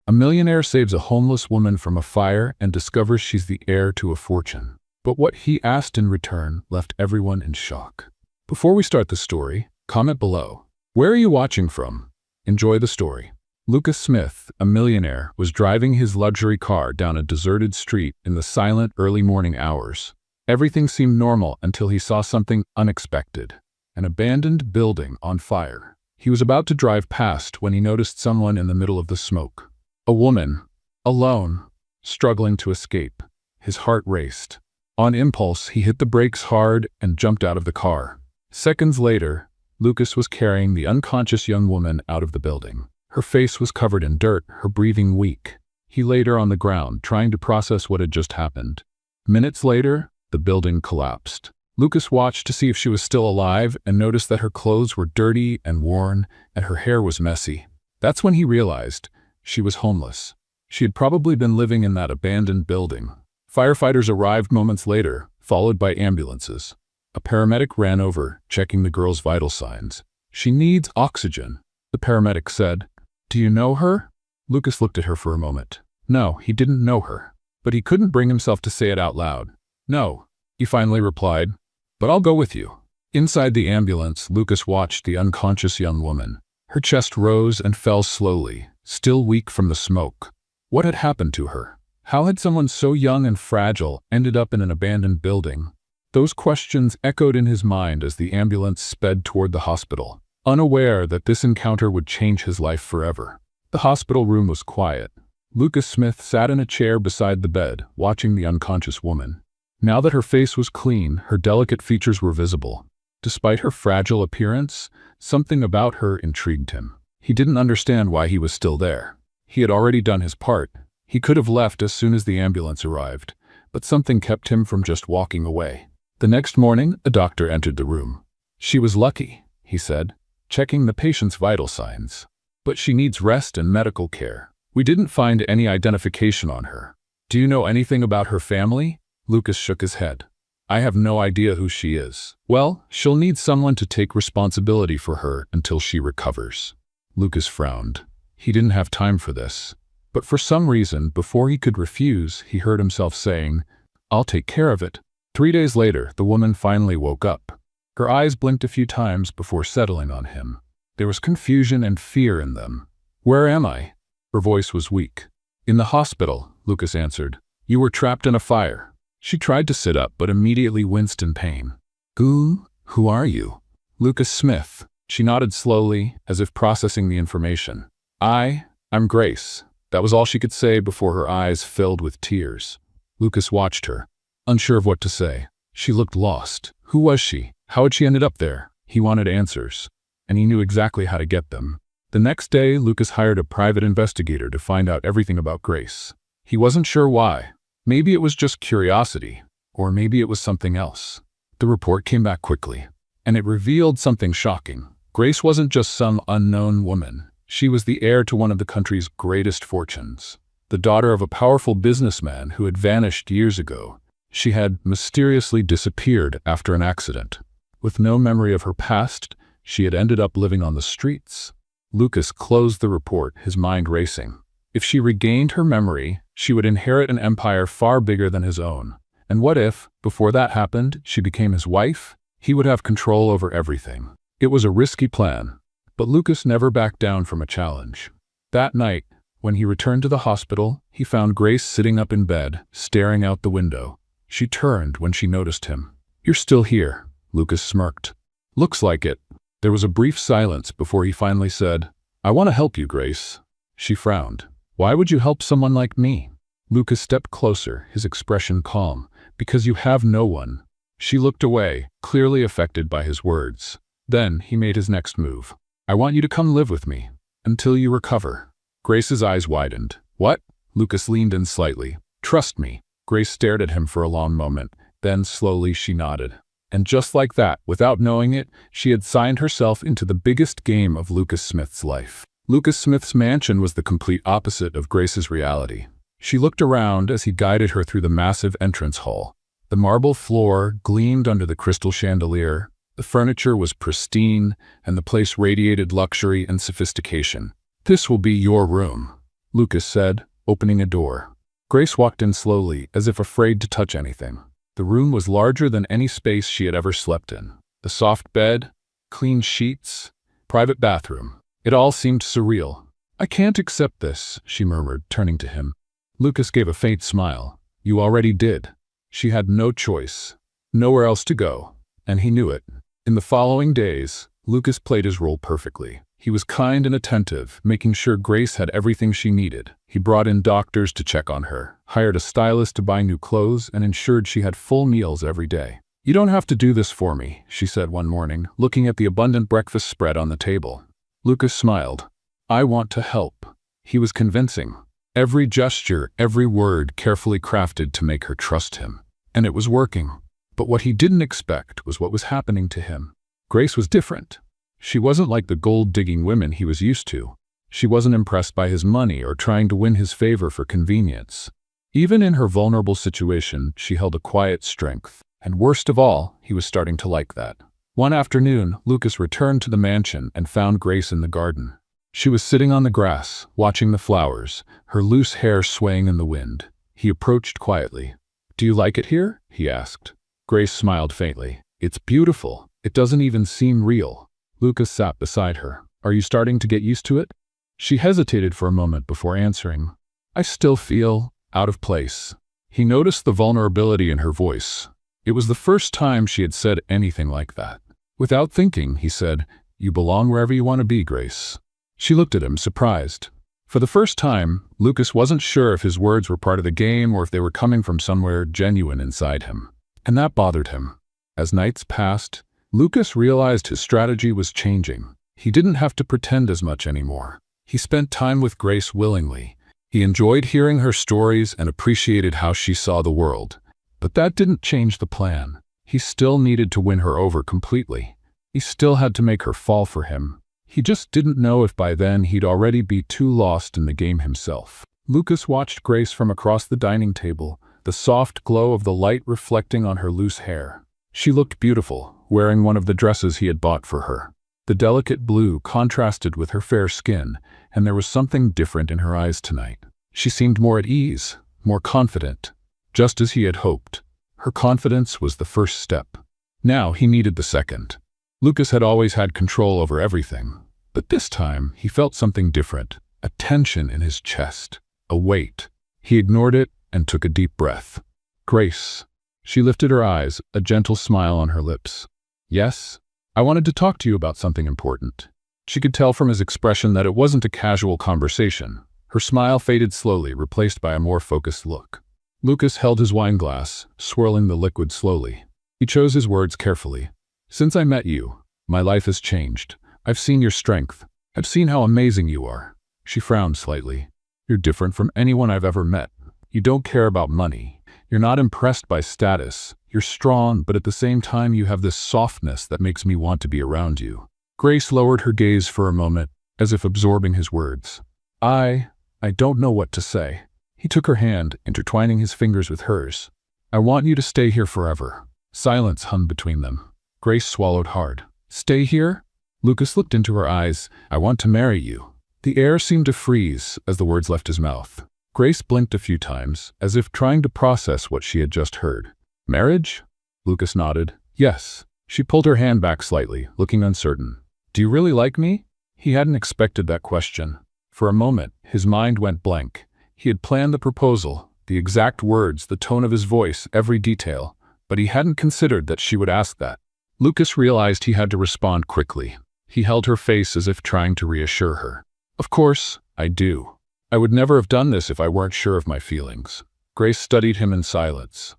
A millionaire saves a homeless woman from a fire and discovers she's the heir to a fortune. But what he asked in return left everyone in shock. Before we start the story, comment below. Where are you watching from? Enjoy the story. Lucas Smith, a millionaire, was driving his luxury car down a deserted street in the silent early morning hours. Everything seemed normal until he saw something unexpected. An abandoned building on fire. He was about to drive past when he noticed someone in the middle of the smoke. A woman, alone, struggling to escape. His heart raced. On impulse, he hit the brakes hard and jumped out of the car. Seconds later, Lucas was carrying the unconscious young woman out of the building. Her face was covered in dirt, her breathing weak. He laid her on the ground, trying to process what had just happened. Minutes later, the building collapsed. Lucas watched to see if she was still alive and noticed that her clothes were dirty and worn and her hair was messy. That's when he realized she was homeless. She had probably been living in that abandoned building. Firefighters arrived moments later, followed by ambulances. A paramedic ran over, checking the girl's vital signs. "She needs oxygen," the paramedic said. "Do you know her?" Lucas looked at her for a moment. No, he didn't know her. But he couldn't bring himself to say it out loud. "No," he finally replied, "but I'll go with you." Inside the ambulance, Lucas watched the unconscious young woman. Her chest rose and fell slowly, still weak from the smoke. What had happened to her? How had someone so young and fragile ended up in an abandoned building? Those questions echoed in his mind as the ambulance sped toward the hospital, unaware that this encounter would change his life forever. The hospital room was quiet. Lucas Smith sat in a chair beside the bed, watching the unconscious woman. Now that her face was clean, her delicate features were visible. Despite her fragile appearance, something about her intrigued him. He didn't understand why he was still there. He had already done his part. He could have left as soon as the ambulance arrived, but something kept him from just walking away. The next morning, a doctor entered the room. "She was lucky," he said, checking the patient's vital signs. "But she needs rest and medical care. We didn't find any identification on her. Do you know anything about her family?" Lucas shook his head. "I have no idea who she is." "Well, she'll need someone to take responsibility for her until she recovers." Lucas frowned. He didn't have time for this. But for some reason, before he could refuse, he heard himself saying, "I'll take care of it." 3 days later, the woman finally woke up. Her eyes blinked a few times before settling on him. There was confusion and fear in them. "Where am I?" Her voice was weak. "In the hospital," Lucas answered. "You were trapped in a fire." She tried to sit up, but immediately winced in pain. Who are you?" "Lucas Smith." She nodded slowly, as if processing the information. I'm Grace." That was all she could say before her eyes filled with tears. Lucas watched her, unsure of what to say. She looked lost. Who was she? How had she ended up there? He wanted answers, and he knew exactly how to get them. The next day, Lucas hired a private investigator to find out everything about Grace. He wasn't sure why. Maybe it was just curiosity, or maybe it was something else. The report came back quickly, and it revealed something shocking. Grace wasn't just some unknown woman. She was the heir to one of the country's greatest fortunes. The daughter of a powerful businessman who had vanished years ago. She had mysteriously disappeared after an accident. With no memory of her past, she had ended up living on the streets. Lucas closed the report, his mind racing. If she regained her memory, she would inherit an empire far bigger than his own. And what if, before that happened, she became his wife? He would have control over everything. It was a risky plan, but Lucas never backed down from a challenge. That night, when he returned to the hospital, he found Grace sitting up in bed, staring out the window. She turned when she noticed him. "You're still here," Lucas smirked. "Looks like it." There was a brief silence before he finally said, "I want to help you, Grace." She frowned. "Why would you help someone like me?" Lucas stepped closer, his expression calm. "Because you have no one." She looked away, clearly affected by his words. Then he made his next move. "I want you to come live with me, until you recover." Grace's eyes widened. "What?" Lucas leaned in slightly. "Trust me." Grace stared at him for a long moment. Then slowly she nodded. And just like that, without knowing it, she had signed herself into the biggest game of Lucas Smith's life. Lucas Smith's mansion was the complete opposite of Grace's reality. She looked around as he guided her through the massive entrance hall. The marble floor gleamed under the crystal chandelier. The furniture was pristine, and the place radiated luxury and sophistication. "This will be your room." Lucas said, opening a door. Grace walked in slowly, as if afraid to touch anything. The room was larger than any space she had ever slept in. The soft bed, clean sheets, private bathroom. It all seemed surreal. "I can't accept this," she murmured, turning to him. Lucas gave a faint smile. "You already did." She had no choice, nowhere else to go, and he knew it. In the following days, Lucas played his role perfectly. He was kind and attentive, making sure Grace had everything she needed. He brought in doctors to check on her, hired a stylist to buy new clothes, and ensured she had full meals every day. "You don't have to do this for me," she said one morning, looking at the abundant breakfast spread on the table. Lucas smiled. "I want to help." He was convincing. Every gesture, every word carefully crafted to make her trust him. And it was working. But what he didn't expect was what was happening to him. Grace was different. She wasn't like the gold-digging women he was used to. She wasn't impressed by his money or trying to win his favor for convenience. Even in her vulnerable situation, she held a quiet strength. And worst of all, he was starting to like that. One afternoon, Lucas returned to the mansion and found Grace in the garden. She was sitting on the grass, watching the flowers, her loose hair swaying in the wind. He approached quietly. "Do you like it here?" he asked. Grace smiled faintly. "It's beautiful. It doesn't even seem real." Lucas sat beside her. "Are you starting to get used to it?" She hesitated for a moment before answering. "I still feel out of place." He noticed the vulnerability in her voice. It was the first time she had said anything like that. Without thinking, he said, "You belong wherever you want to be, Grace." She looked at him, surprised. For the first time, Lucas wasn't sure if his words were part of the game or if they were coming from somewhere genuine inside him. And that bothered him. As nights passed, Lucas realized his strategy was changing. He didn't have to pretend as much anymore. He spent time with Grace willingly. He enjoyed hearing her stories and appreciated how she saw the world. But that didn't change the plan. He still needed to win her over completely. He still had to make her fall for him. He just didn't know if by then he'd already be too lost in the game himself. Lucas watched Grace from across the dining table, the soft glow of the light reflecting on her loose hair. She looked beautiful, wearing one of the dresses he had bought for her. The delicate blue contrasted with her fair skin, and there was something different in her eyes tonight. She seemed more at ease, more confident, just as he had hoped. Her confidence was the first step. Now he needed the second. Lucas had always had control over everything, but this time he felt something different, a tension in his chest, a weight. He ignored it and took a deep breath. "Grace." She lifted her eyes, a gentle smile on her lips. "Yes? I wanted to talk to you about something important." She could tell from his expression that it wasn't a casual conversation. Her smile faded slowly, replaced by a more focused look. Lucas held his wine glass, swirling the liquid slowly. He chose his words carefully. "Since I met you, my life has changed. I've seen your strength. I've seen how amazing you are." She frowned slightly. "You're different from anyone I've ever met. You don't care about money. You're not impressed by status. You're strong, but at the same time you have this softness that makes me want to be around you." Grace lowered her gaze for a moment, as if absorbing his words. I don't know what to say." He took her hand, intertwining his fingers with hers. "I want you to stay here forever." Silence hung between them. Grace swallowed hard. "Stay here?" Lucas looked into her eyes. "I want to marry you." The air seemed to freeze as the words left his mouth. Grace blinked a few times, as if trying to process what she had just heard. "Marriage?" Lucas nodded. "Yes." She pulled her hand back slightly, looking uncertain. "Do you really like me?" He hadn't expected that question. For a moment, his mind went blank. He had planned the proposal, the exact words, the tone of his voice, every detail, but he hadn't considered that she would ask that. Lucas realized he had to respond quickly. He held her face as if trying to reassure her. "Of course, I do. I would never have done this if I weren't sure of my feelings." Grace studied him in silence.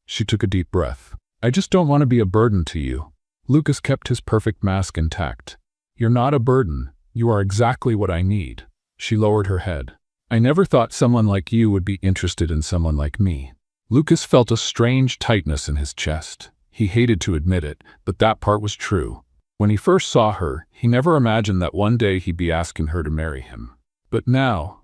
She took a deep breath. "I just don't want to be a burden to you." Lucas kept his perfect mask intact. "You're not a burden. You are exactly what I need." She lowered her head. "I never thought someone like you would be interested in someone like me." Lucas felt a strange tightness in his chest. He hated to admit it, but that part was true. When he first saw her, he never imagined that one day he'd be asking her to marry him. But now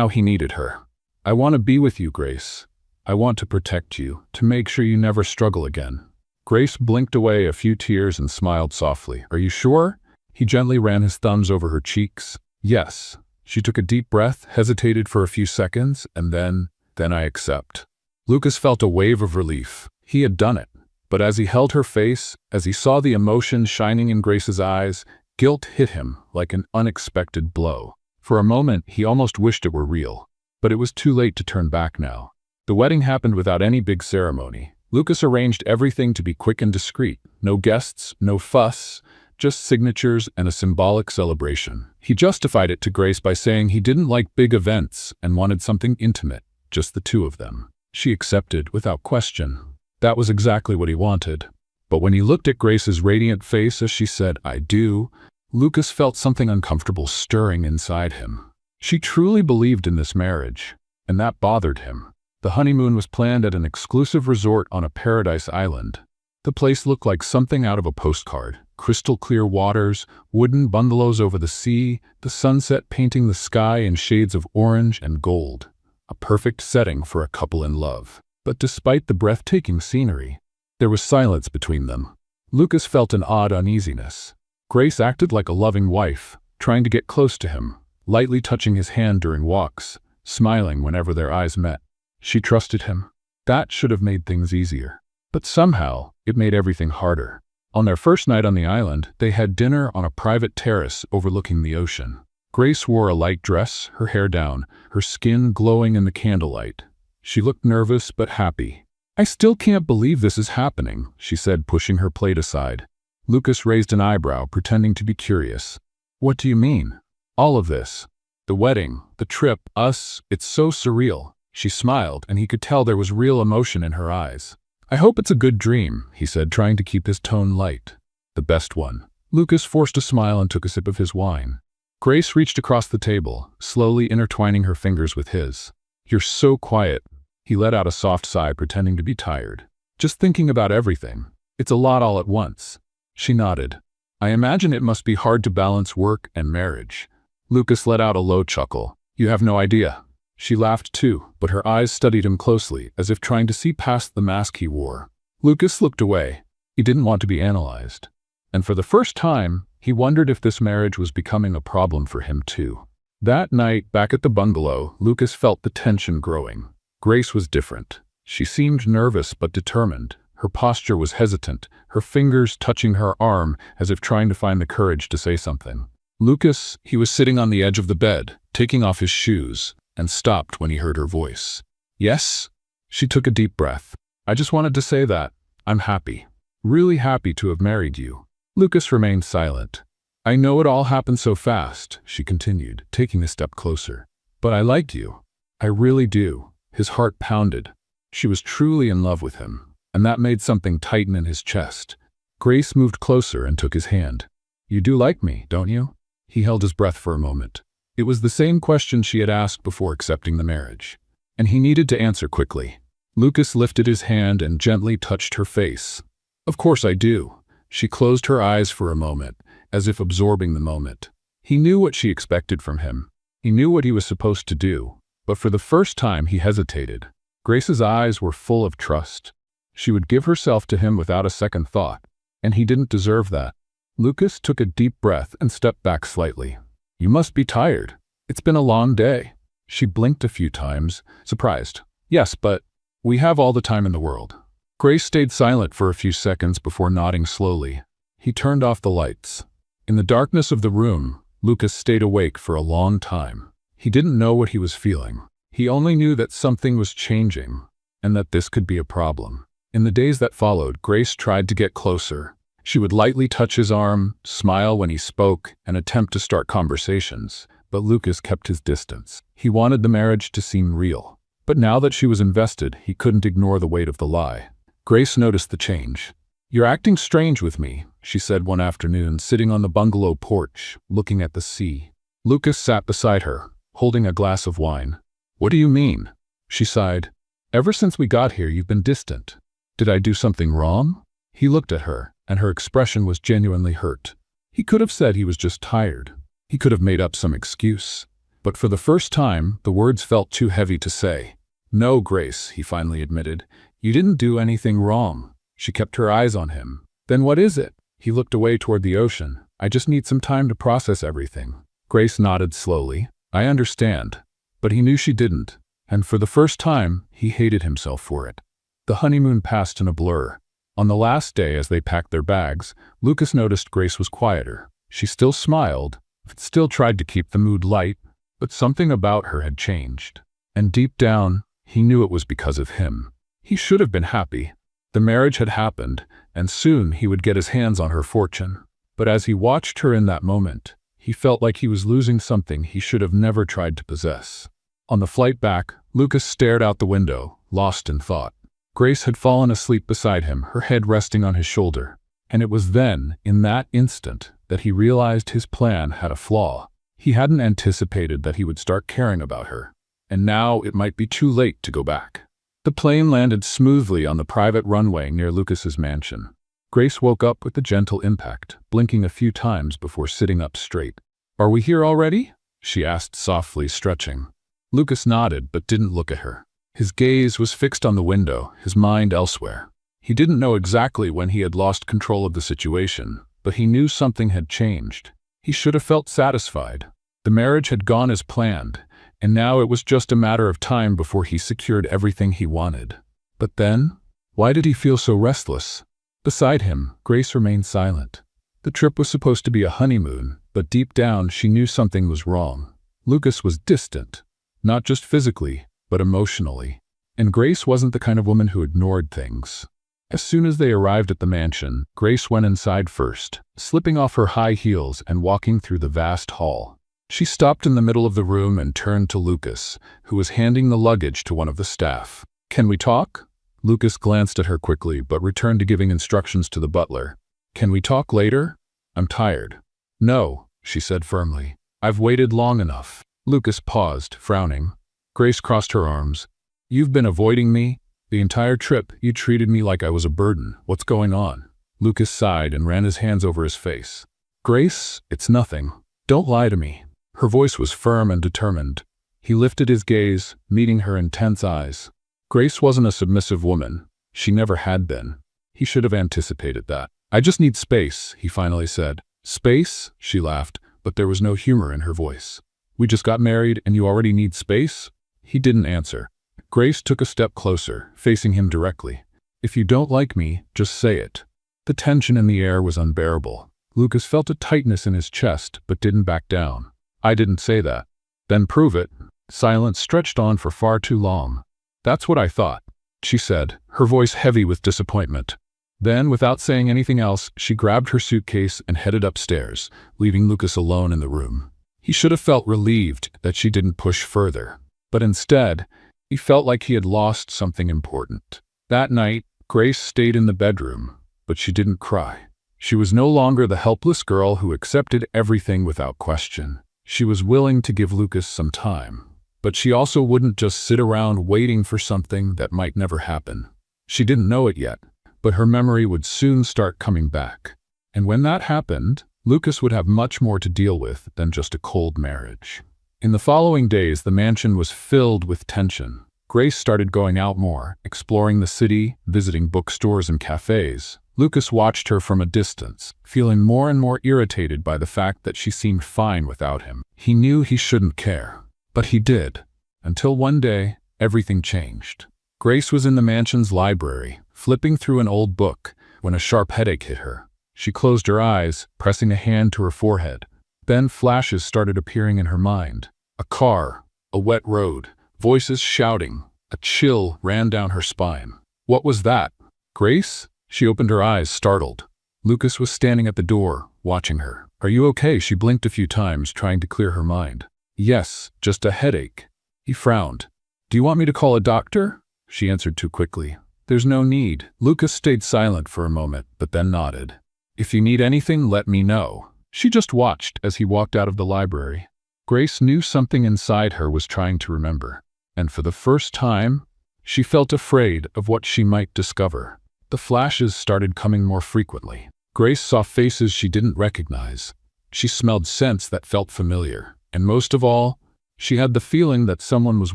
he needed her. "I want to be with you, Grace. I want to protect you, to make sure you never struggle again." Grace blinked away a few tears and smiled softly. "Are you sure?" He gently ran his thumbs over her cheeks. "Yes, She took a deep breath, hesitated for a few seconds, and then I accept. Lucas felt a wave of relief. He had done it. But as he held her face, as he saw the emotion shining in Grace's eyes, guilt hit him like an unexpected blow. For a moment, he almost wished it were real. But it was too late to turn back now. The wedding happened without any big ceremony. Lucas arranged everything to be quick and discreet. No guests, no fuss, just signatures and a symbolic celebration. He justified it to Grace by saying he didn't like big events and wanted something intimate, just the two of them. She accepted without question. That was exactly what he wanted. But when he looked at Grace's radiant face as she said, "I do," Lucas felt something uncomfortable stirring inside him. She truly believed in this marriage, and that bothered him. The honeymoon was planned at an exclusive resort on a paradise island. The place looked like something out of a postcard. Crystal clear waters, wooden bungalows over the sea, the sunset painting the sky in shades of orange and gold. A perfect setting for a couple in love. But despite the breathtaking scenery, there was silence between them. Lucas felt an odd uneasiness. Grace acted like a loving wife, trying to get close to him, lightly touching his hand during walks, smiling whenever their eyes met. She trusted him. That should have made things easier. But somehow, it made everything harder. On their first night on the island, they had dinner on a private terrace overlooking the ocean. Grace wore a light dress, her hair down, her skin glowing in the candlelight. She looked nervous but happy. "I still can't believe this is happening," she said, pushing her plate aside. Lucas raised an eyebrow, pretending to be curious. "What do you mean?" "All of this. The wedding, the trip, us, it's so surreal." She smiled, and he could tell there was real emotion in her eyes. "I hope it's a good dream," he said, trying to keep his tone light. "The best one." Lucas forced a smile and took a sip of his wine. Grace reached across the table, slowly intertwining her fingers with his. "You're so quiet." He let out a soft sigh, pretending to be tired. "Just thinking about everything. It's a lot all at once." She nodded. "I imagine it must be hard to balance work and marriage." Lucas let out a low chuckle. "You have no idea." She laughed too, but her eyes studied him closely, as if trying to see past the mask he wore. Lucas looked away. He didn't want to be analyzed. And for the first time, he wondered if this marriage was becoming a problem for him too. That night, back at the bungalow, Lucas felt the tension growing. Grace was different. She seemed nervous but determined. Her posture was hesitant, her fingers touching her arm as if trying to find the courage to say something. Lucas, he was sitting on the edge of the bed, taking off his shoes, and stopped when he heard her voice. "Yes?" She took a deep breath. "I just wanted to say that. I'm happy. Really happy to have married you." Lucas remained silent. "I know it all happened so fast," she continued, taking a step closer. "But I liked you. I really do." His heart pounded. She was truly in love with him, and that made something tighten in his chest. Grace moved closer and took his hand. "You do like me, don't you?" He held his breath for a moment. It was the same question she had asked before accepting the marriage, and he needed to answer quickly. Lucas lifted his hand and gently touched her face. "Of course I do." She closed her eyes for a moment, as if absorbing the moment. He knew what she expected from him. He knew what he was supposed to do, but for the first time he hesitated. Grace's eyes were full of trust. She would give herself to him without a second thought, and he didn't deserve that. Lucas took a deep breath and stepped back slightly. "You must be tired. It's been a long day." She blinked a few times, surprised. "Yes, but we have all the time in the world." Grace stayed silent for a few seconds before nodding slowly. He turned off the lights. In the darkness of the room, Lucas stayed awake for a long time. He didn't know what he was feeling. He only knew that something was changing, and that this could be a problem. In the days that followed, Grace tried to get closer. She would lightly touch his arm, smile when he spoke, and attempt to start conversations, but Lucas kept his distance. He wanted the marriage to seem real. But now that she was invested, he couldn't ignore the weight of the lie. Grace noticed the change. "You're acting strange with me," she said one afternoon, sitting on the bungalow porch, looking at the sea. Lucas sat beside her, holding a glass of wine. "What do you mean?" She sighed. "Ever since we got here, you've been distant. Did I do something wrong?" He looked at her, and her expression was genuinely hurt. He could have said he was just tired. He could have made up some excuse. But for the first time, the words felt too heavy to say. "No, Grace," he finally admitted. "You didn't do anything wrong." She kept her eyes on him. "Then what is it?" He looked away toward the ocean. "I just need some time to process everything." Grace nodded slowly. I understand. But he knew she didn't, and for the first time, he hated himself for it. The honeymoon passed in a blur. On the last day, as they packed their bags, Lucas noticed Grace was quieter. She still smiled, still tried to keep the mood light, but something about her had changed. And deep down, he knew it was because of him. He should have been happy. The marriage had happened, and soon he would get his hands on her fortune. But as he watched her in that moment, he felt like he was losing something he should have never tried to possess. On the flight back, Lucas stared out the window, lost in thought. Grace had fallen asleep beside him, her head resting on his shoulder. And it was then, in that instant, that he realized his plan had a flaw. He hadn't anticipated that he would start caring about her. And now it might be too late to go back. The plane landed smoothly on the private runway near Lucas's mansion. Grace woke up with a gentle impact, blinking a few times before sitting up straight. "Are we here already?" she asked softly, stretching. Lucas nodded but didn't look at her. His gaze was fixed on the window, his mind elsewhere. He didn't know exactly when he had lost control of the situation, but he knew something had changed. He should have felt satisfied. The marriage had gone as planned, and now it was just a matter of time before he secured everything he wanted. But then, why did he feel so restless? Beside him, Grace remained silent. The trip was supposed to be a honeymoon, but deep down she knew something was wrong. Lucas was distant, not just physically, but emotionally. And Grace wasn't the kind of woman who ignored things. As soon as they arrived at the mansion, Grace went inside first, slipping off her high heels and walking through the vast hall. She stopped in the middle of the room and turned to Lucas, who was handing the luggage to one of the staff. "Can we talk?" Lucas glanced at her quickly, but returned to giving instructions to the butler. "Can we talk later? I'm tired." "No," she said firmly. "I've waited long enough." Lucas paused, frowning. Grace crossed her arms. "You've been avoiding me. The entire trip, you treated me like I was a burden. What's going on?" Lucas sighed and ran his hands over his face. "Grace, it's nothing. Don't lie to me." Her voice was firm and determined. He lifted his gaze, meeting her intense eyes. Grace wasn't a submissive woman. She never had been. He should have anticipated that. "I just need space," he finally said. "Space?" she laughed, but there was no humor in her voice. "We just got married and you already need space?" He didn't answer. Grace took a step closer, facing him directly. "If you don't like me, just say it." The tension in the air was unbearable. Lucas felt a tightness in his chest, but didn't back down. "I didn't say that." "Then prove it." Silence stretched on for far too long. "That's what I thought," she said, her voice heavy with disappointment. Then, without saying anything else, she grabbed her suitcase and headed upstairs, leaving Lucas alone in the room. He should have felt relieved that she didn't push further. But instead, he felt like he had lost something important. That night, Grace stayed in the bedroom, but she didn't cry. She was no longer the helpless girl who accepted everything without question. She was willing to give Lucas some time. But she also wouldn't just sit around waiting for something that might never happen. She didn't know it yet, but her memory would soon start coming back. And when that happened, Lucas would have much more to deal with than just a cold marriage. In the following days, the mansion was filled with tension. Grace started going out more, exploring the city, visiting bookstores and cafes. Lucas watched her from a distance, feeling more and more irritated by the fact that she seemed fine without him. He knew he shouldn't care, but he did. Until one day, everything changed. Grace was in the mansion's library, flipping through an old book, when a sharp headache hit her. She closed her eyes, pressing a hand to her forehead. Then flashes started appearing in her mind. A car, a wet road, voices shouting. A chill ran down her spine. What was that? Grace? She opened her eyes, startled. Lucas was standing at the door, watching her. "Are you okay?" She blinked a few times, trying to clear her mind. "Yes, just a headache." He frowned. "Do you want me to call a doctor?" She answered too quickly. "There's no need." Lucas stayed silent for a moment, but then nodded. "If you need anything, let me know." She just watched as he walked out of the library. Grace knew something inside her was trying to remember. And for the first time, she felt afraid of what she might discover. The flashes started coming more frequently. Grace saw faces she didn't recognize. She smelled scents that felt familiar. And most of all, she had the feeling that someone was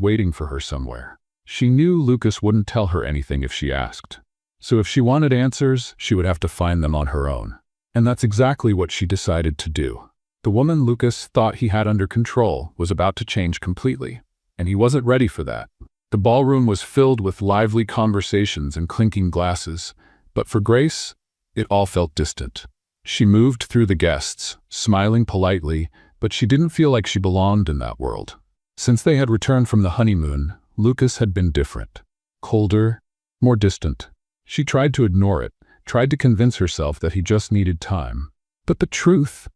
waiting for her somewhere. She knew Lucas wouldn't tell her anything if she asked. So if she wanted answers, she would have to find them on her own. And that's exactly what she decided to do. The woman Lucas thought he had under control was about to change completely, and he wasn't ready for that. The ballroom was filled with lively conversations and clinking glasses, but for Grace, it all felt distant. She moved through the guests, smiling politely, but she didn't feel like she belonged in that world. Since they had returned from the honeymoon, Lucas had been different. Colder, more distant. She tried to ignore it, tried to convince herself that he just needed time. But the truth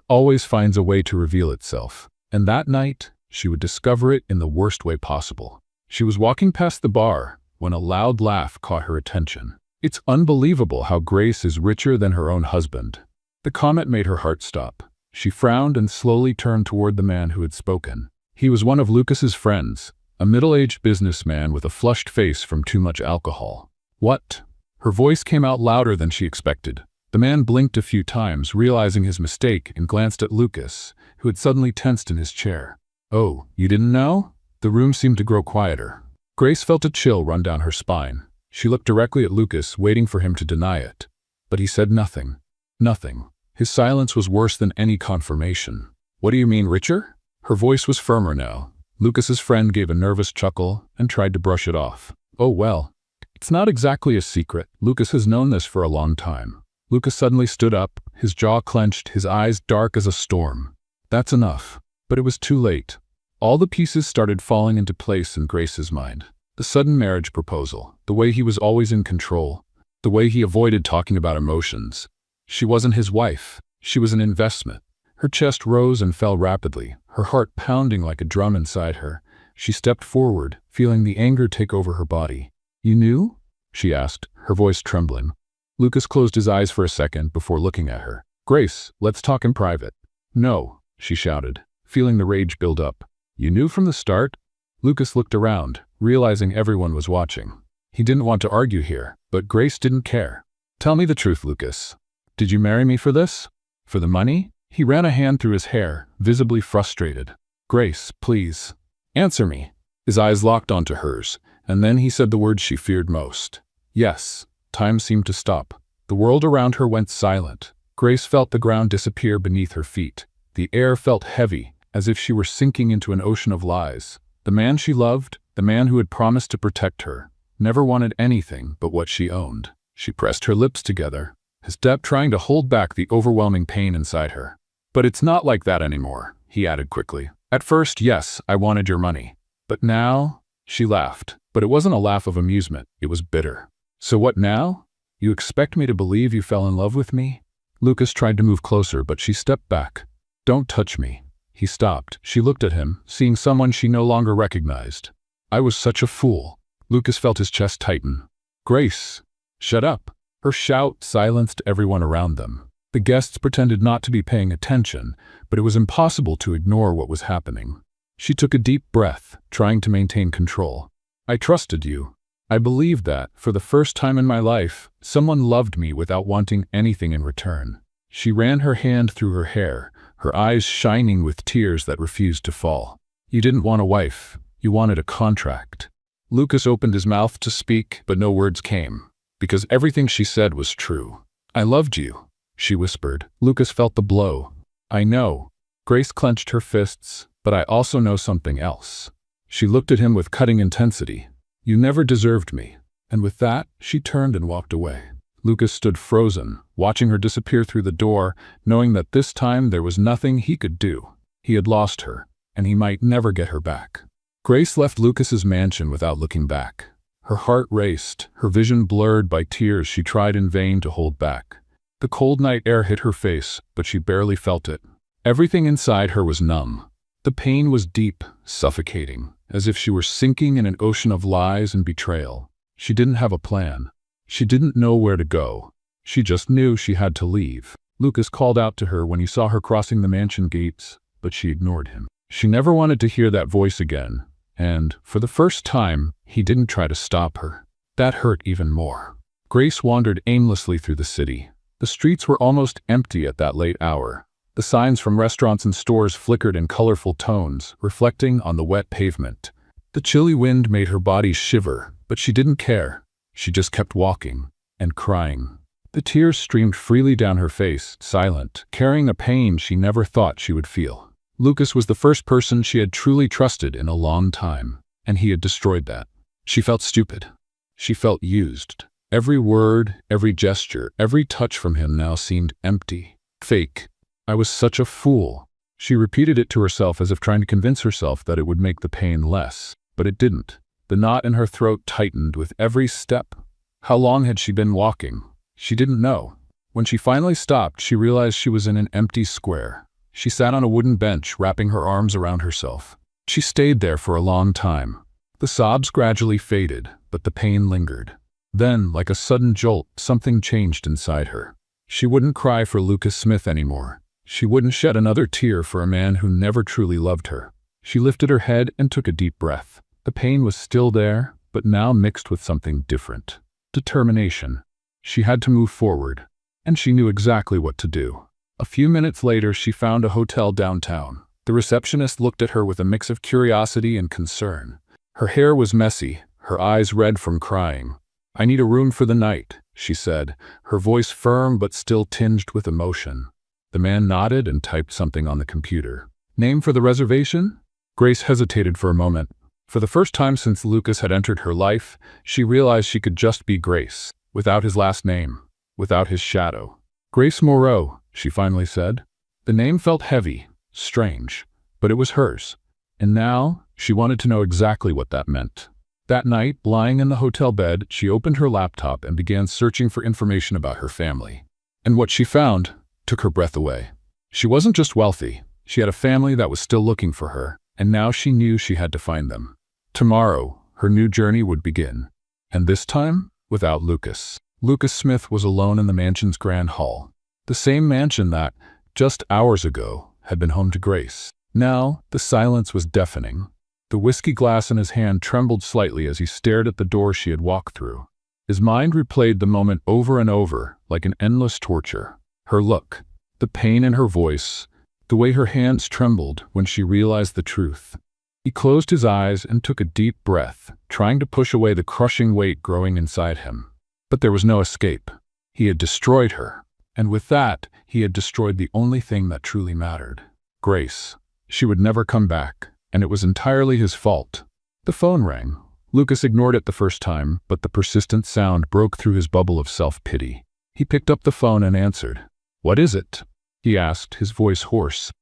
always finds a way to reveal itself. And that night, she would discover it in the worst way possible. She was walking past the bar when a loud laugh caught her attention. It's unbelievable how Grace is richer than her own husband. The comment made her heart stop. She frowned and slowly turned toward the man who had spoken. He was one of Lucas's friends, a middle-aged businessman with a flushed face from too much alcohol. What? Her voice came out louder than she expected. The man blinked a few times, realizing his mistake, and glanced at Lucas, who had suddenly tensed in his chair. Oh, you didn't know? The room seemed to grow quieter. Grace felt a chill run down her spine. She looked directly at Lucas, waiting for him to deny it. But he said nothing. Nothing. His silence was worse than any confirmation. What do you mean, richer? Her voice was firmer now. Lucas's friend gave a nervous chuckle and tried to brush it off. Oh well, it's not exactly a secret. Lucas has known this for a long time. Lucas suddenly stood up, his jaw clenched, his eyes dark as a storm. That's enough. But it was too late. All the pieces started falling into place in Grace's mind. The sudden marriage proposal, the way he was always in control, the way he avoided talking about emotions. She wasn't his wife. She was an investment. Her chest rose and fell rapidly, her heart pounding like a drum inside her. She stepped forward, feeling the anger take over her body. You knew? She asked, her voice trembling. Lucas closed his eyes for a second before looking at her. Grace, let's talk in private. No, she shouted, feeling the rage build up. You knew from the start? Lucas looked around, realizing everyone was watching. He didn't want to argue here, but Grace didn't care. Tell me the truth, Lucas. Did you marry me for this? For the money? He ran a hand through his hair, visibly frustrated. Grace, please. Answer me. His eyes locked onto hers, and then he said the words she feared most. Yes. Time seemed to stop. The world around her went silent. Grace felt the ground disappear beneath her feet. The air felt heavy, as if she were sinking into an ocean of lies. The man she loved, the man who had promised to protect her, never wanted anything but what she owned. She pressed her lips together, his depth trying to hold back the overwhelming pain inside her. But it's not like that anymore, he added quickly. At first, yes, I wanted your money. But now, she laughed. But it wasn't a laugh of amusement, it was bitter. So what now? You expect me to believe you fell in love with me? Lucas tried to move closer, but she stepped back. Don't touch me. He stopped. She looked at him, seeing someone she no longer recognized. I was such a fool. Lucas felt his chest tighten. Grace, shut up. Her shout silenced everyone around them. The guests pretended not to be paying attention, but it was impossible to ignore what was happening. She took a deep breath, trying to maintain control. I trusted you. I believed that, for the first time in my life, someone loved me without wanting anything in return. She ran her hand through her hair, her eyes shining with tears that refused to fall. You didn't want a wife. You wanted a contract. Lucas opened his mouth to speak, but no words came, because everything she said was true. I loved you, she whispered. Lucas felt the blow. I know. Grace clenched her fists, but I also know something else. She looked at him with cutting intensity. You never deserved me. And with that, she turned and walked away. Lucas stood frozen, watching her disappear through the door, knowing that this time there was nothing he could do. He had lost her, and he might never get her back. Grace left Lucas's mansion without looking back. Her heart raced, her vision blurred by tears she tried in vain to hold back. The cold night air hit her face, but she barely felt it. Everything inside her was numb. The pain was deep, suffocating, as if she were sinking in an ocean of lies and betrayal. She didn't have a plan. She didn't know where to go. She just knew she had to leave. Lucas called out to her when he saw her crossing the mansion gates, but she ignored him. She never wanted to hear that voice again, and, for the first time, he didn't try to stop her. That hurt even more. Grace wandered aimlessly through the city. The streets were almost empty at that late hour. The signs from restaurants and stores flickered in colorful tones, reflecting on the wet pavement. The chilly wind made her body shiver, but she didn't care. She just kept walking and crying. The tears streamed freely down her face, silent, carrying a pain she never thought she would feel. Lucas was the first person she had truly trusted in a long time, and he had destroyed that. She felt stupid. She felt used. Every word, every gesture, every touch from him now seemed empty, fake. I was such a fool. She repeated it to herself as if trying to convince herself that it would make the pain less, but it didn't. The knot in her throat tightened with every step. How long had she been walking? She didn't know. When she finally stopped, she realized she was in an empty square. She sat on a wooden bench, wrapping her arms around herself. She stayed there for a long time. The sobs gradually faded, but the pain lingered. Then, like a sudden jolt, something changed inside her. She wouldn't cry for Lucas Smith anymore. She wouldn't shed another tear for a man who never truly loved her. She lifted her head and took a deep breath. The pain was still there, but now mixed with something different. Determination. She had to move forward, and she knew exactly what to do. A few minutes later, she found a hotel downtown. The receptionist looked at her with a mix of curiosity and concern. Her hair was messy, her eyes red from crying. "I need a room for the night," she said, her voice firm but still tinged with emotion. The man nodded and typed something on the computer. "Name for the reservation?" Grace hesitated for a moment. For the first time since Lucas had entered her life, she realized she could just be Grace, without his last name, without his shadow. "Grace Moreau," she finally said. The name felt heavy, strange, but it was hers. And now, she wanted to know exactly what that meant. That night, lying in the hotel bed, she opened her laptop and began searching for information about her family. And what she found took her breath away. She wasn't just wealthy. She had a family that was still looking for her, and now she knew she had to find them. Tomorrow, her new journey would begin. And this time, without Lucas. Lucas Smith was alone in the mansion's grand hall. The same mansion that, just hours ago, had been home to Grace. Now, the silence was deafening. The whiskey glass in his hand trembled slightly as he stared at the door she had walked through. His mind replayed the moment over and over, like an endless torture. Her look, the pain in her voice, the way her hands trembled when she realized the truth. He closed his eyes and took a deep breath, trying to push away the crushing weight growing inside him. But there was no escape. He had destroyed her. And with that, he had destroyed the only thing that truly mattered. Grace. She would never come back, and it was entirely his fault. The phone rang. Lucas ignored it the first time, but the persistent sound broke through his bubble of self-pity. He picked up the phone and answered. "What is it?" he asked, his voice hoarse.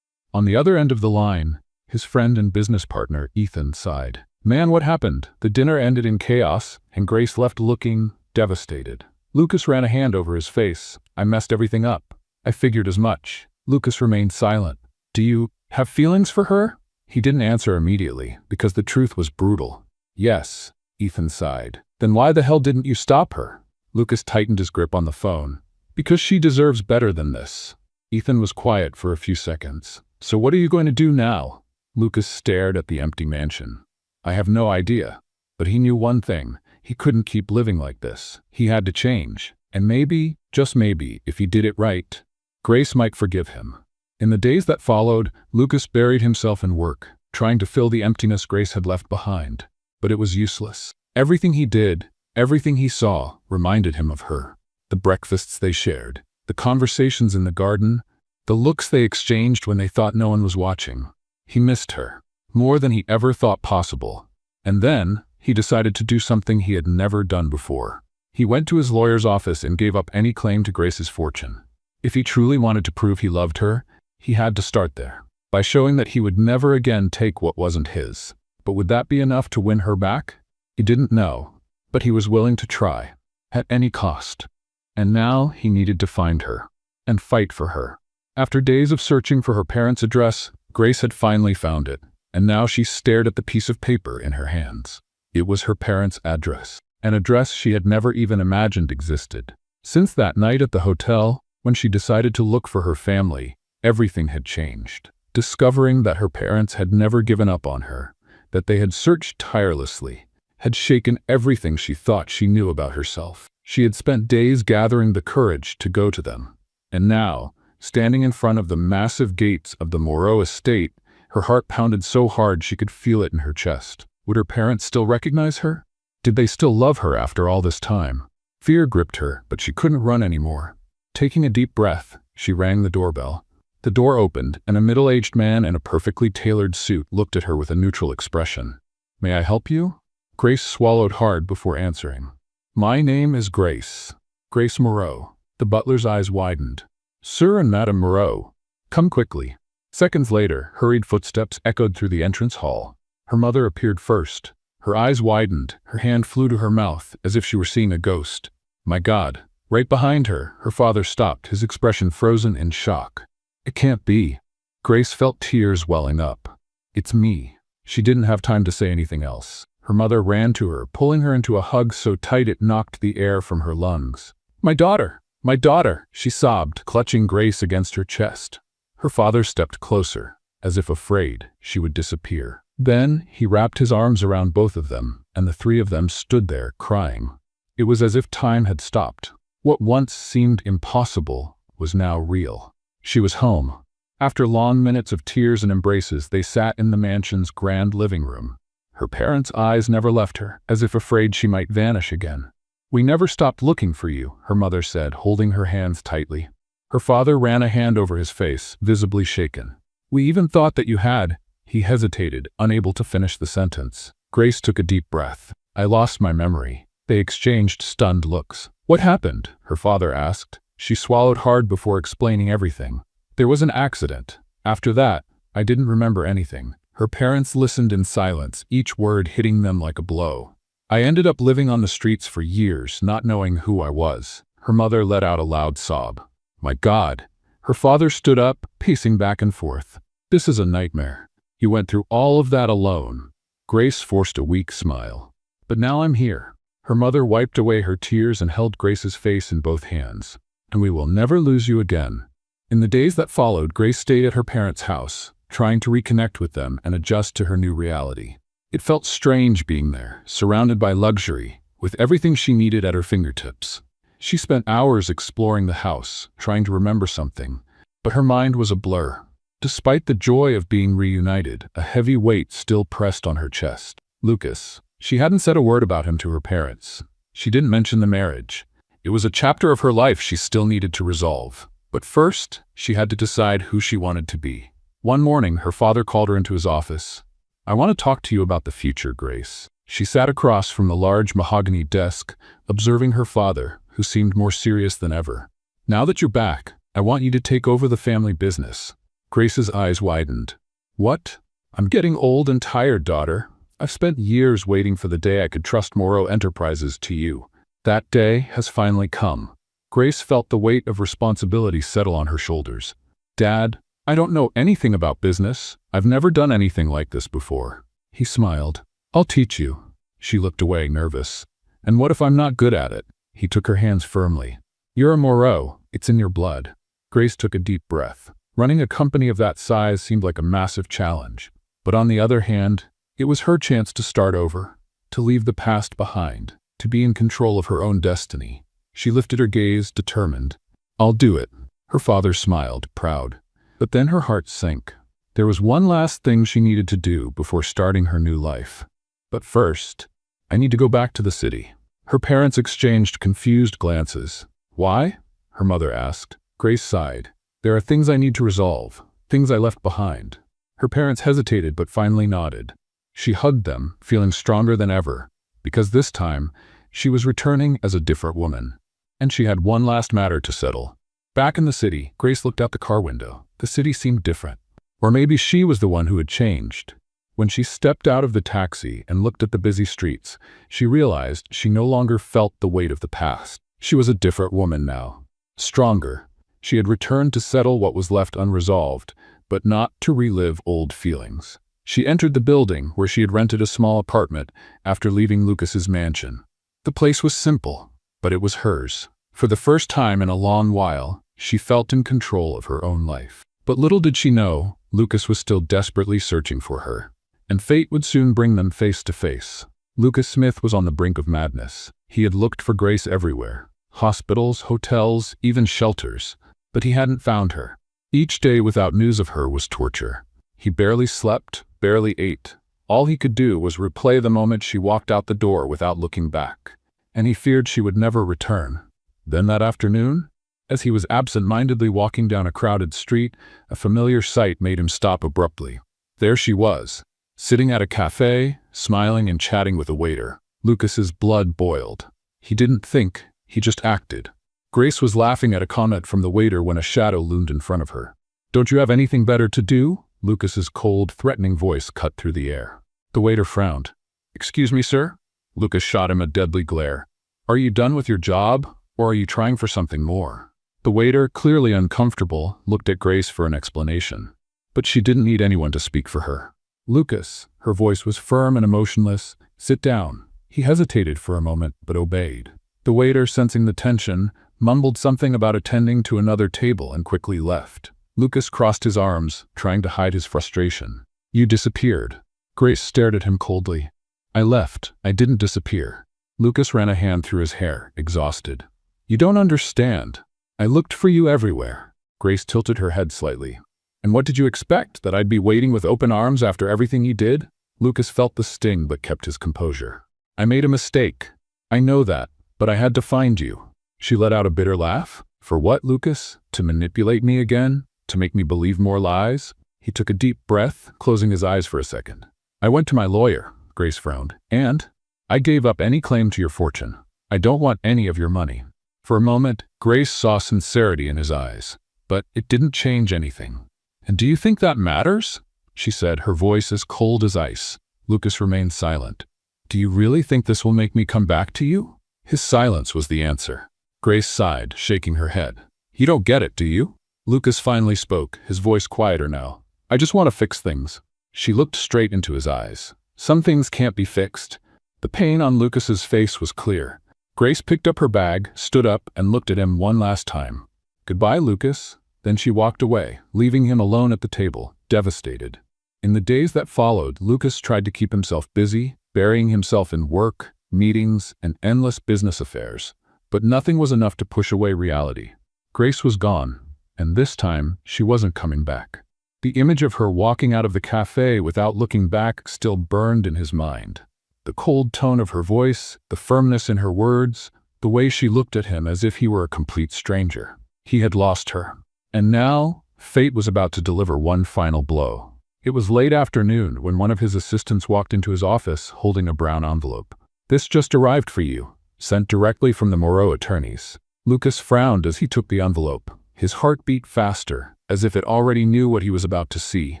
On the other end of the line, his friend and business partner, Ethan, sighed. "Man, what happened?" The dinner ended in chaos, and Grace left looking devastated. Lucas ran a hand over his face. "I messed everything up. I figured as much." Lucas remained silent. "Do you have feelings for her?" He didn't answer immediately, because the truth was brutal. "Yes," Ethan sighed. "Then why the hell didn't you stop her?" Lucas tightened his grip on the phone. "Because she deserves better than this." Ethan was quiet for a few seconds. "So what are you going to do now?" Lucas stared at the empty mansion. "I have no idea." But he knew one thing. He couldn't keep living like this. He had to change. And maybe, just maybe, if he did it right, Grace might forgive him. In the days that followed, Lucas buried himself in work, trying to fill the emptiness Grace had left behind. But it was useless. Everything he did, everything he saw, reminded him of her. The breakfasts they shared, the conversations in the garden, the looks they exchanged when they thought no one was watching. He missed her, more than he ever thought possible. And then, he decided to do something he had never done before. He went to his lawyer's office and gave up any claim to Grace's fortune. If he truly wanted to prove he loved her, he had to start there, by showing that he would never again take what wasn't his. But would that be enough to win her back? He didn't know, but he was willing to try, at any cost. And now he needed to find her, and fight for her. After days of searching for her parents' address, Grace had finally found it, and now she stared at the piece of paper in her hands. It was her parents' address, an address she had never even imagined existed. Since that night at the hotel, when she decided to look for her family, everything had changed. Discovering that her parents had never given up on her, that they had searched tirelessly, had shaken everything she thought she knew about herself. She had spent days gathering the courage to go to them. And now, standing in front of the massive gates of the Moreau estate, her heart pounded so hard she could feel it in her chest. Would her parents still recognize her? Did they still love her after all this time? Fear gripped her, but she couldn't run anymore. Taking a deep breath, she rang the doorbell. The door opened, and a middle-aged man in a perfectly tailored suit looked at her with a neutral expression. "May I help you?" Grace swallowed hard before answering. "My name is Grace. Grace Moreau." The butler's eyes widened. "Sir and Madame Moreau, come quickly." Seconds later, hurried footsteps echoed through the entrance hall. Her mother appeared first. Her eyes widened, her hand flew to her mouth, as if she were seeing a ghost. My God! Right behind her, her father stopped, his expression frozen in shock. "It can't be." Grace felt tears welling up. "It's me." She didn't have time to say anything else. Her mother ran to her, pulling her into a hug so tight it knocked the air from her lungs. "My daughter! My daughter!" she sobbed, clutching Grace against her chest. Her father stepped closer, as if afraid she would disappear. Then he wrapped his arms around both of them, and the three of them stood there, crying. It was as if time had stopped. What once seemed impossible was now real. She was home. After long minutes of tears and embraces, they sat in the mansion's grand living room. Her parents' eyes never left her, as if afraid she might vanish again. "We never stopped looking for you," her mother said, holding her hands tightly. Her father ran a hand over his face, visibly shaken. "We even thought that you had." He hesitated, unable to finish the sentence. Grace took a deep breath. "I lost my memory." They exchanged stunned looks. "What happened?" her father asked. She swallowed hard before explaining everything. "There was an accident. After that, I didn't remember anything." Her parents listened in silence, each word hitting them like a blow. "I ended up living on the streets for years, not knowing who I was." Her mother let out a loud sob. "My God!" Her father stood up, pacing back and forth. "This is a nightmare. You went through all of that alone." Grace forced a weak smile. "But now I'm here." Her mother wiped away her tears and held Grace's face in both hands. "And we will never lose you again." In the days that followed, Grace stayed at her parents' house, trying to reconnect with them and adjust to her new reality. It felt strange being there, surrounded by luxury, with everything she needed at her fingertips. She spent hours exploring the house, trying to remember something, but her mind was a blur. Despite the joy of being reunited, a heavy weight still pressed on her chest. Lucas. She hadn't said a word about him to her parents. She didn't mention the marriage. It was a chapter of her life she still needed to resolve. But first, she had to decide who she wanted to be. One morning, her father called her into his office. "I want to talk to you about the future, Grace." She sat across from the large mahogany desk, observing her father, who seemed more serious than ever. "Now that you're back, I want you to take over the family business." Grace's eyes widened. "What? I'm getting old and tired, daughter. I've spent years waiting for the day I could trust Moreau Enterprises to you. That day has finally come." Grace felt the weight of responsibility settle on her shoulders. "Dad, I don't know anything about business. I've never done anything like this before." He smiled. "I'll teach you." She looked away, nervous. "And what if I'm not good at it?" He took her hands firmly. "You're a Moreau. It's in your blood." Grace took a deep breath. Running a company of that size seemed like a massive challenge. But on the other hand, it was her chance to start over, to leave the past behind, to be in control of her own destiny. She lifted her gaze, determined. "I'll do it." Her father smiled, proud. But then her heart sank. There was one last thing she needed to do before starting her new life. "But first, I need to go back to the city." Her parents exchanged confused glances. "Why?" her mother asked. Grace sighed. "There are things I need to resolve, things I left behind." Her parents hesitated but finally nodded. She hugged them, feeling stronger than ever, because this time, she was returning as a different woman. And she had one last matter to settle. Back in the city, Grace looked out the car window. The city seemed different. Or maybe she was the one who had changed. When she stepped out of the taxi and looked at the busy streets, she realized she no longer felt the weight of the past. She was a different woman now. Stronger. She had returned to settle what was left unresolved, but not to relive old feelings. She entered the building where she had rented a small apartment after leaving Lucas's mansion. The place was simple, but it was hers. For the first time in a long while, she felt in control of her own life. But little did she know, Lucas was still desperately searching for her. And fate would soon bring them face to face. Lucas Smith was on the brink of madness. He had looked for Grace everywhere. Hospitals, hotels, even shelters. But he hadn't found her. Each day without news of her was torture. He barely slept, barely ate. All he could do was replay the moment she walked out the door without looking back. and he feared she would never return. Then that afternoon, as he was absent-mindedly walking down a crowded street, a familiar sight made him stop abruptly. There she was, sitting at a cafe, smiling and chatting with a waiter. Lucas's blood boiled. He didn't think, he just acted. Grace was laughing at a comment from the waiter when a shadow loomed in front of her. "Don't you have anything better to do?" Lucas's cold, threatening voice cut through the air. The waiter frowned. "Excuse me, sir?" Lucas shot him a deadly glare. "Are you done with your job, or are you trying for something more?" The waiter, clearly uncomfortable, looked at Grace for an explanation. But she didn't need anyone to speak for her. "Lucas," her voice was firm and emotionless, "sit down." He hesitated for a moment, but obeyed. The waiter, sensing the tension, mumbled something about attending to another table and quickly left. Lucas crossed his arms, trying to hide his frustration. "You disappeared." Grace stared at him coldly. "I left. I didn't disappear." Lucas ran a hand through his hair, exhausted. "You don't understand. I looked for you everywhere." Grace tilted her head slightly. "And what did you expect, that I'd be waiting with open arms after everything you did?" Lucas felt the sting but kept his composure. "I made a mistake. I know that, but I had to find you." She let out a bitter laugh. "For what, Lucas? To manipulate me again? To make me believe more lies?" He took a deep breath, closing his eyes for a second. "I went to my lawyer," Grace frowned, "and I gave up any claim to your fortune. I don't want any of your money." For a moment, Grace saw sincerity in his eyes, but it didn't change anything. "And do you think that matters?" she said, her voice as cold as ice. Lucas remained silent. "Do you really think this will make me come back to you?" His silence was the answer. Grace sighed, shaking her head. "You don't get it, do you?" Lucas finally spoke, his voice quieter now. "I just want to fix things." She looked straight into his eyes. "Some things can't be fixed." The pain on Lucas's face was clear. Grace picked up her bag, stood up, and looked at him one last time. "Goodbye, Lucas." Then she walked away, leaving him alone at the table, devastated. In the days that followed, Lucas tried to keep himself busy, burying himself in work, meetings, and endless business affairs. But nothing was enough to push away reality. Grace was gone, and this time she wasn't coming back. The image of her walking out of the cafe without looking back still burned in his mind. The cold tone of her voice, the firmness in her words, the way she looked at him as if he were a complete stranger. He had lost her. And now, fate was about to deliver one final blow. It was late afternoon when one of his assistants walked into his office holding a brown envelope. "This just arrived for you, sent directly from the Moreau attorneys." Lucas frowned as he took the envelope. His heart beat faster, as if it already knew what he was about to see.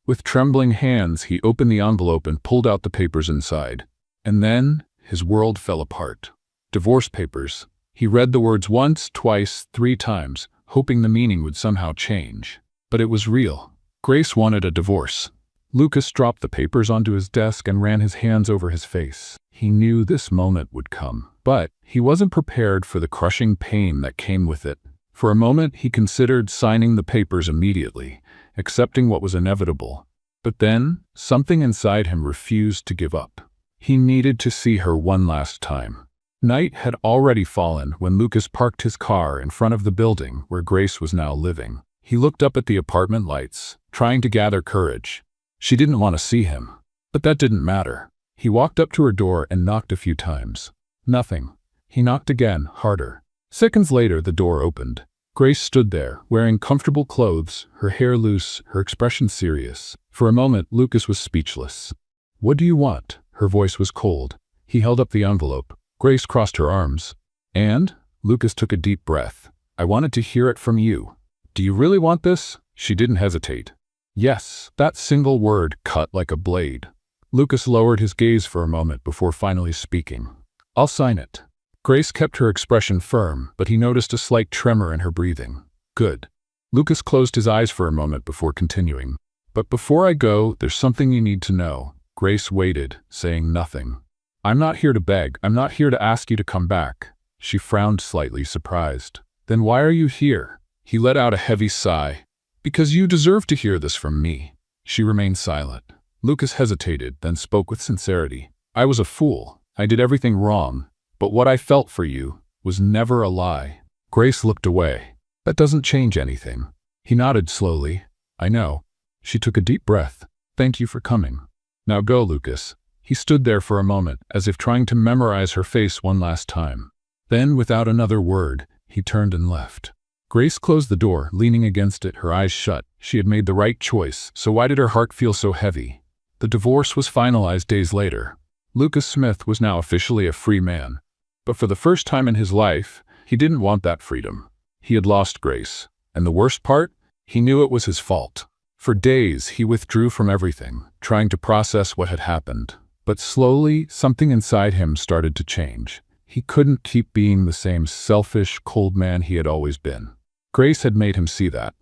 With trembling hands, he opened the envelope and pulled out the papers inside. And then, his world fell apart. Divorce papers. He read the words once, twice, 3 times, hoping the meaning would somehow change. But it was real. Grace wanted a divorce. Lucas dropped the papers onto his desk and ran his hands over his face. He knew this moment would come, but he wasn't prepared for the crushing pain that came with it. For a moment, he considered signing the papers immediately, accepting what was inevitable. But then, something inside him refused to give up. He needed to see her one last time. Night had already fallen when Lucas parked his car in front of the building where Grace was now living. He looked up at the apartment lights, trying to gather courage. She didn't want to see him, but that didn't matter. He walked up to her door and knocked a few times. Nothing. He knocked again, harder. Seconds later, the door opened. Grace stood there, wearing comfortable clothes, her hair loose, her expression serious. For a moment, Lucas was speechless. "What do you want?" Her voice was cold. He held up the envelope. Grace crossed her arms. "And?" Lucas took a deep breath. "I wanted to hear it from you." "Do you really want this?" She didn't hesitate. "Yes." That single word cut like a blade. Lucas lowered his gaze for a moment before finally speaking. "I'll sign it." Grace kept her expression firm, but he noticed a slight tremor in her breathing. "Good." Lucas closed his eyes for a moment before continuing. "But before I go, there's something you need to know." Grace waited, saying nothing. "I'm not here to beg. I'm not here to ask you to come back." She frowned slightly, surprised. "Then why are you here?" He let out a heavy sigh. "Because you deserve to hear this from me." She remained silent. Lucas hesitated, then spoke with sincerity. "I was a fool. I did everything wrong. But what I felt for you was never a lie." Grace looked away. "That doesn't change anything." He nodded slowly. "I know." She took a deep breath. "Thank you for coming." "Now go, Lucas." He stood there for a moment, as if trying to memorize her face one last time. Then, without another word, he turned and left. Grace closed the door, leaning against it, her eyes shut. She had made the right choice, so why did her heart feel so heavy? The divorce was finalized days later. Lucas Smith was now officially a free man. But for the first time in his life, he didn't want that freedom. He had lost Grace. And the worst part? He knew it was his fault. For days, he withdrew from everything, trying to process what had happened. But slowly, something inside him started to change. He couldn't keep being the same selfish, cold man he had always been. Grace had made him see that.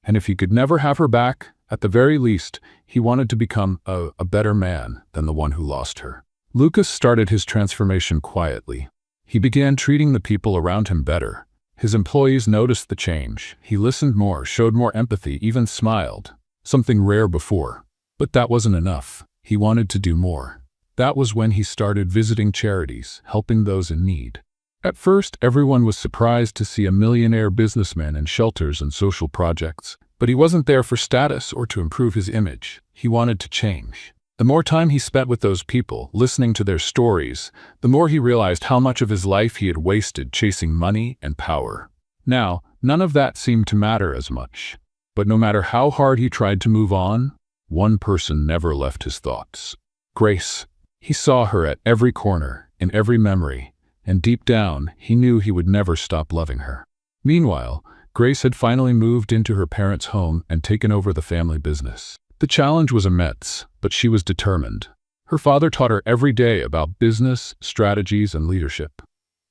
And if he could never have her back, at the very least, he wanted to become a better man than the one who lost her. Lucas started his transformation quietly. He began treating the people around him better. His employees noticed the change. He listened more, showed more empathy, even smiled. Something rare before. But that wasn't enough. He wanted to do more. That was when he started visiting charities, helping those in need. At first, everyone was surprised to see a millionaire businessman in shelters and social projects. But he wasn't there for status or to improve his image. He wanted to change. The more time he spent with those people, listening to their stories, the more he realized how much of his life he had wasted chasing money and power. Now, none of that seemed to matter as much. But no matter how hard he tried to move on, one person never left his thoughts. Grace. He saw her at every corner, in every memory, and deep down, he knew he would never stop loving her. Meanwhile, Grace had finally moved into her parents' home and taken over the family business. The challenge was immense, but she was determined. Her father taught her every day about business, strategies, and leadership.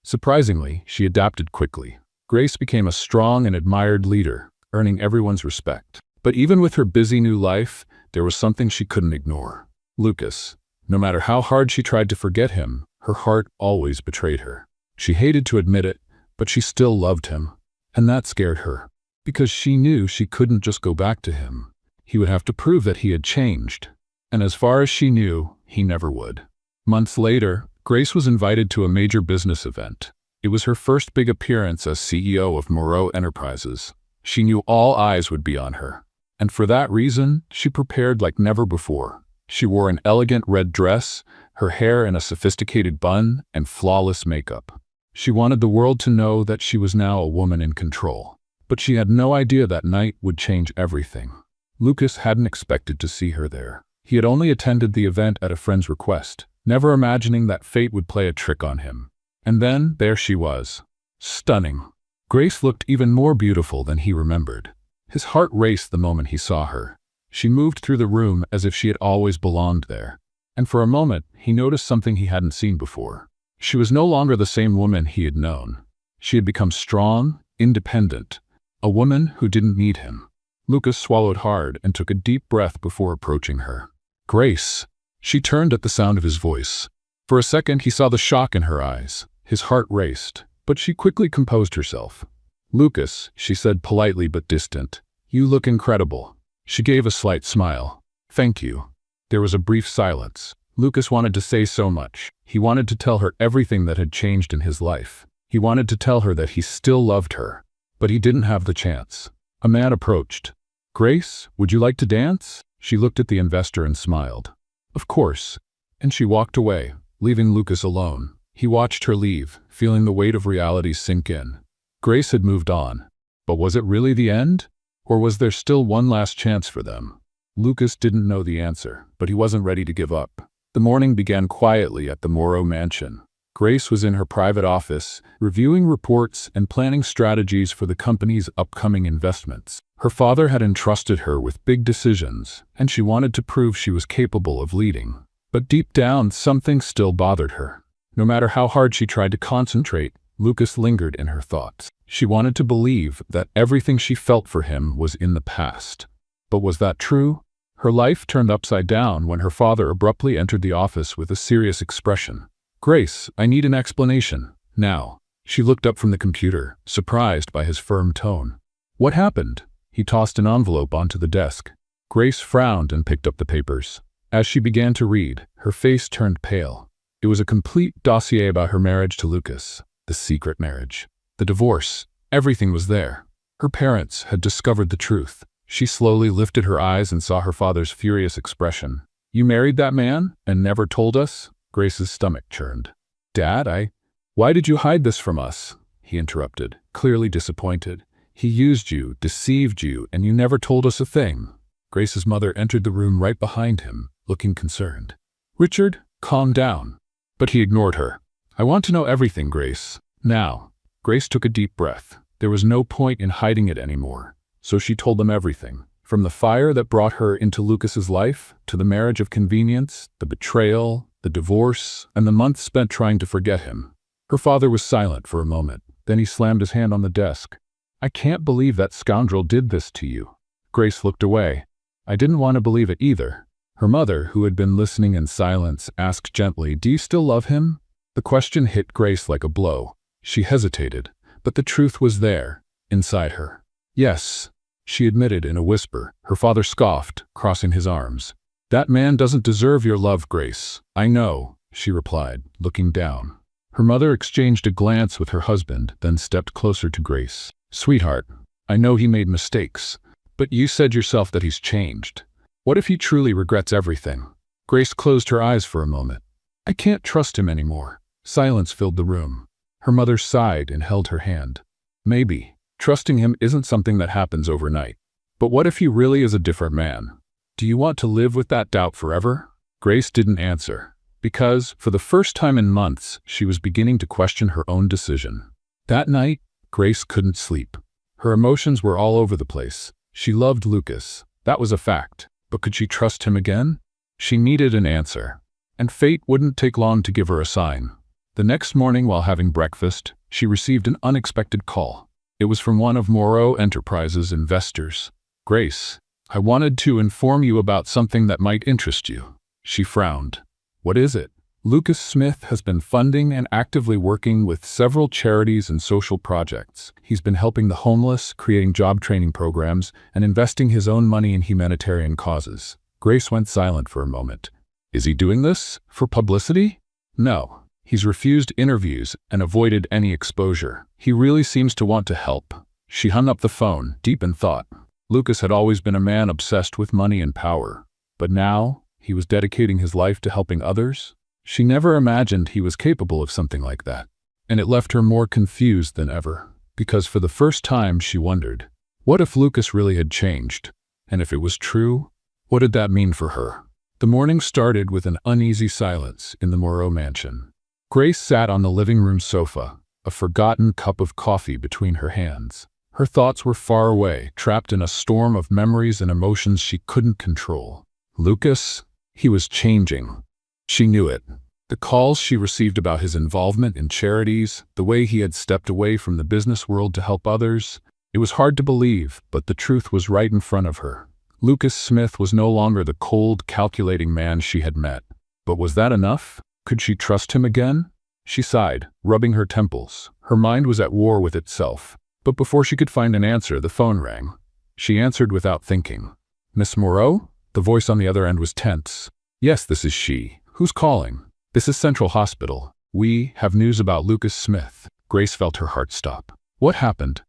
Surprisingly, she adapted quickly. Grace became a strong and admired leader, earning everyone's respect. But even with her busy new life, there was something she couldn't ignore. Lucas. No matter how hard she tried to forget him, her heart always betrayed her. She hated to admit it, but she still loved him. And that scared her, because she knew she couldn't just go back to him. He would have to prove that he had changed. And as far as she knew, he never would. Months later, Grace was invited to a major business event. It was her first big appearance as CEO of Moreau Enterprises. She knew all eyes would be on her. And for that reason, she prepared like never before. She wore an elegant red dress, her hair in a sophisticated bun, and flawless makeup. She wanted the world to know that she was now a woman in control. But she had no idea that night would change everything. Lucas hadn't expected to see her there. He had only attended the event at a friend's request, never imagining that fate would play a trick on him. And then, there she was. Stunning. Grace looked even more beautiful than he remembered. His heart raced the moment he saw her. She moved through the room as if she had always belonged there. And for a moment, he noticed something he hadn't seen before. She was no longer the same woman he had known. She had become strong, independent, a woman who didn't need him. Lucas swallowed hard and took a deep breath before approaching her. Grace. She turned at the sound of his voice. For a second, he saw the shock in her eyes. His heart raced, but she quickly composed herself. Lucas, she said politely but distant, you look incredible. She gave a slight smile. Thank you. There was a brief silence. Lucas wanted to say so much. He wanted to tell her everything that had changed in his life. He wanted to tell her that he still loved her. But he didn't have the chance. A man approached. Grace, would you like to dance? She looked at the investor and smiled. Of course. And she walked away, leaving Lucas alone. He watched her leave, feeling the weight of reality sink in. Grace had moved on. But was it really the end? Or was there still one last chance for them? Lucas didn't know the answer, but he wasn't ready to give up. The morning began quietly at the Moreau mansion. Grace was in her private office, reviewing reports and planning strategies for the company's upcoming investments. Her father had entrusted her with big decisions, and she wanted to prove she was capable of leading. But deep down, something still bothered her. No matter how hard she tried to concentrate, Lucas lingered in her thoughts. She wanted to believe that everything she felt for him was in the past. But was that true? Her life turned upside down when her father abruptly entered the office with a serious expression. Grace, I need an explanation. Now. She looked up from the computer, surprised by his firm tone. What happened? He tossed an envelope onto the desk. Grace frowned and picked up the papers. As she began to read, her face turned pale. It was a complete dossier about her marriage to Lucas. The secret marriage. The divorce. Everything was there. Her parents had discovered the truth. She slowly lifted her eyes and saw her father's furious expression. You married that man and never told us? Grace's stomach churned. Dad, why did you hide this from us? He interrupted, clearly disappointed. He used you, deceived you, and you never told us a thing. Grace's mother entered the room right behind him, looking concerned. Richard, calm down. But he ignored her. I want to know everything, Grace. Now. Grace took a deep breath. There was no point in hiding it anymore. So she told them everything. From the fire that brought her into Lucas's life, to the marriage of convenience, the betrayal, the divorce, and the months spent trying to forget him. Her father was silent for a moment. Then he slammed his hand on the desk. I can't believe that scoundrel did this to you. Grace looked away. I didn't want to believe it either. Her mother, who had been listening in silence, asked gently, Do you still love him? The question hit Grace like a blow. She hesitated, but the truth was there, inside her. Yes, she admitted in a whisper. Her father scoffed, crossing his arms. That man doesn't deserve your love, Grace. I know, she replied, looking down. Her mother exchanged a glance with her husband, then stepped closer to Grace. Sweetheart, I know he made mistakes, but you said yourself that he's changed. What if he truly regrets everything? Grace closed her eyes for a moment. I can't trust him anymore. Silence filled the room. Her mother sighed and held her hand. Maybe. Trusting him isn't something that happens overnight. But what if he really is a different man? Do you want to live with that doubt forever? Grace didn't answer, because, for the first time in months, she was beginning to question her own decision. That night, Grace couldn't sleep. Her emotions were all over the place. She loved Lucas. That was a fact. But could she trust him again? She needed an answer. And fate wouldn't take long to give her a sign. The next morning, while having breakfast, she received an unexpected call. It was from one of Moreau Enterprises' investors. Grace, I wanted to inform you about something that might interest you. She frowned. What is it? Lucas Smith has been funding and actively working with several charities and social projects. He's been helping the homeless, creating job training programs, and investing his own money in humanitarian causes. Grace went silent for a moment. Is he doing this for publicity? No. He's refused interviews and avoided any exposure. He really seems to want to help. She hung up the phone, deep in thought. Lucas had always been a man obsessed with money and power. But now, he was dedicating his life to helping others? She never imagined he was capable of something like that. And it left her more confused than ever. Because for the first time, she wondered, what if Lucas really had changed? And if it was true, what did that mean for her? The morning started with an uneasy silence in the Moreau mansion. Grace sat on the living room sofa, a forgotten cup of coffee between her hands. Her thoughts were far away, trapped in a storm of memories and emotions she couldn't control. Lucas, he was changing. She knew it. The calls she received about his involvement in charities, the way he had stepped away from the business world to help others, it was hard to believe, but the truth was right in front of her. Lucas Smith was no longer the cold, calculating man she had met. But was that enough? Could she trust him again? She sighed, rubbing her temples. Her mind was at war with itself. But before she could find an answer, the phone rang. She answered without thinking. Miss Moreau? The voice on the other end was tense. Yes, this is she. Who's calling? This is Central Hospital. We have news about Lucas Smith. Grace felt her heart stop. What happened?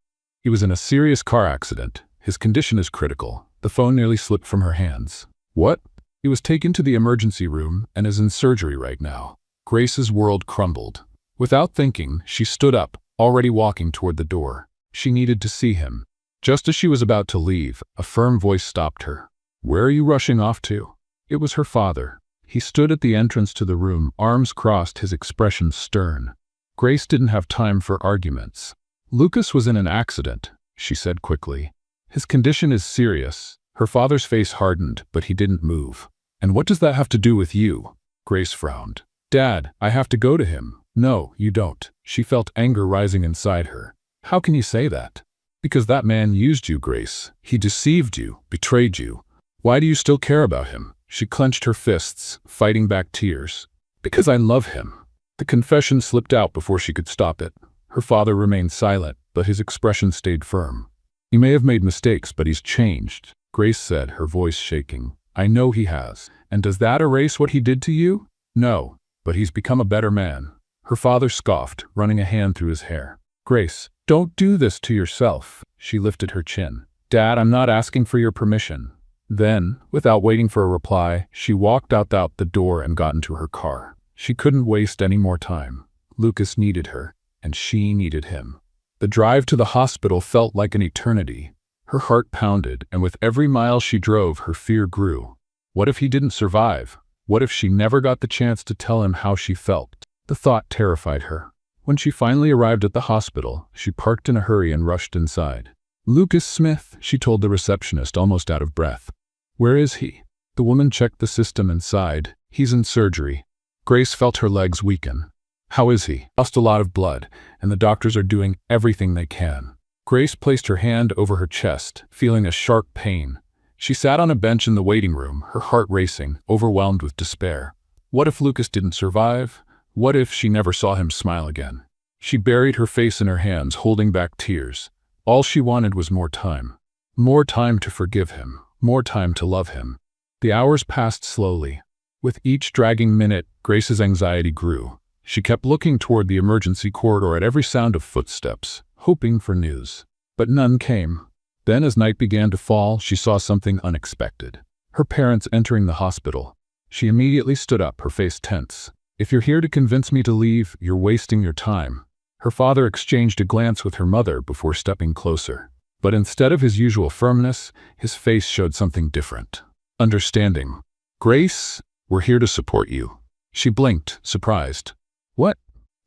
He was in a serious car accident. His condition is critical. The phone nearly slipped from her hands. What? He was taken to the emergency room and is in surgery right now. Grace's world crumbled. Without thinking, she stood up, already walking toward the door. She needed to see him. Just as she was about to leave, a firm voice stopped her. Where are you rushing off to? It was her father. He stood at the entrance to the room, arms crossed, his expression stern. Grace didn't have time for arguments. Lucas was in an accident, she said quickly. His condition is serious. Her father's face hardened, but he didn't move. And what does that have to do with you? Grace frowned. Dad, I have to go to him. No, you don't. She felt anger rising inside her. How can you say that? Because that man used you, Grace. He deceived you, betrayed you. Why do you still care about him? She clenched her fists, fighting back tears. Because I love him. The confession slipped out before she could stop it. Her father remained silent, but his expression stayed firm. He may have made mistakes, but he's changed, Grace said, her voice shaking. I know he has. And does that erase what he did to you? No, but he's become a better man. Her father scoffed, running a hand through his hair. Grace, don't do this to yourself. She lifted her chin. Dad, I'm not asking for your permission. Then, without waiting for a reply, she walked out the door and got into her car. She couldn't waste any more time. Lucas needed her, and she needed him. The drive to the hospital felt like an eternity. Her heart pounded, and with every mile she drove, her fear grew. What if he didn't survive? What if she never got the chance to tell him how she felt? The thought terrified her. When she finally arrived at the hospital, she parked in a hurry and rushed inside. "Lucas Smith," she told the receptionist, almost out of breath. "Where is he?" The woman checked the system and sighed. "He's in surgery." Grace felt her legs weaken. "How is he?" "Lost a lot of blood, and the doctors are doing everything they can." Grace placed her hand over her chest, feeling a sharp pain. She sat on a bench in the waiting room, her heart racing, overwhelmed with despair. What if Lucas didn't survive? What if she never saw him smile again? She buried her face in her hands, holding back tears. All she wanted was more time. More time to forgive him. More time to love him. The hours passed slowly. With each dragging minute, Grace's anxiety grew. She kept looking toward the emergency corridor at every sound of footsteps, hoping for news. But none came. Then, as night began to fall, she saw something unexpected. Her parents entering the hospital. She immediately stood up, her face tense. "If you're here to convince me to leave, you're wasting your time." Her father exchanged a glance with her mother before stepping closer. But instead of his usual firmness, his face showed something different. Understanding. "Grace, we're here to support you." She blinked, surprised. "What?"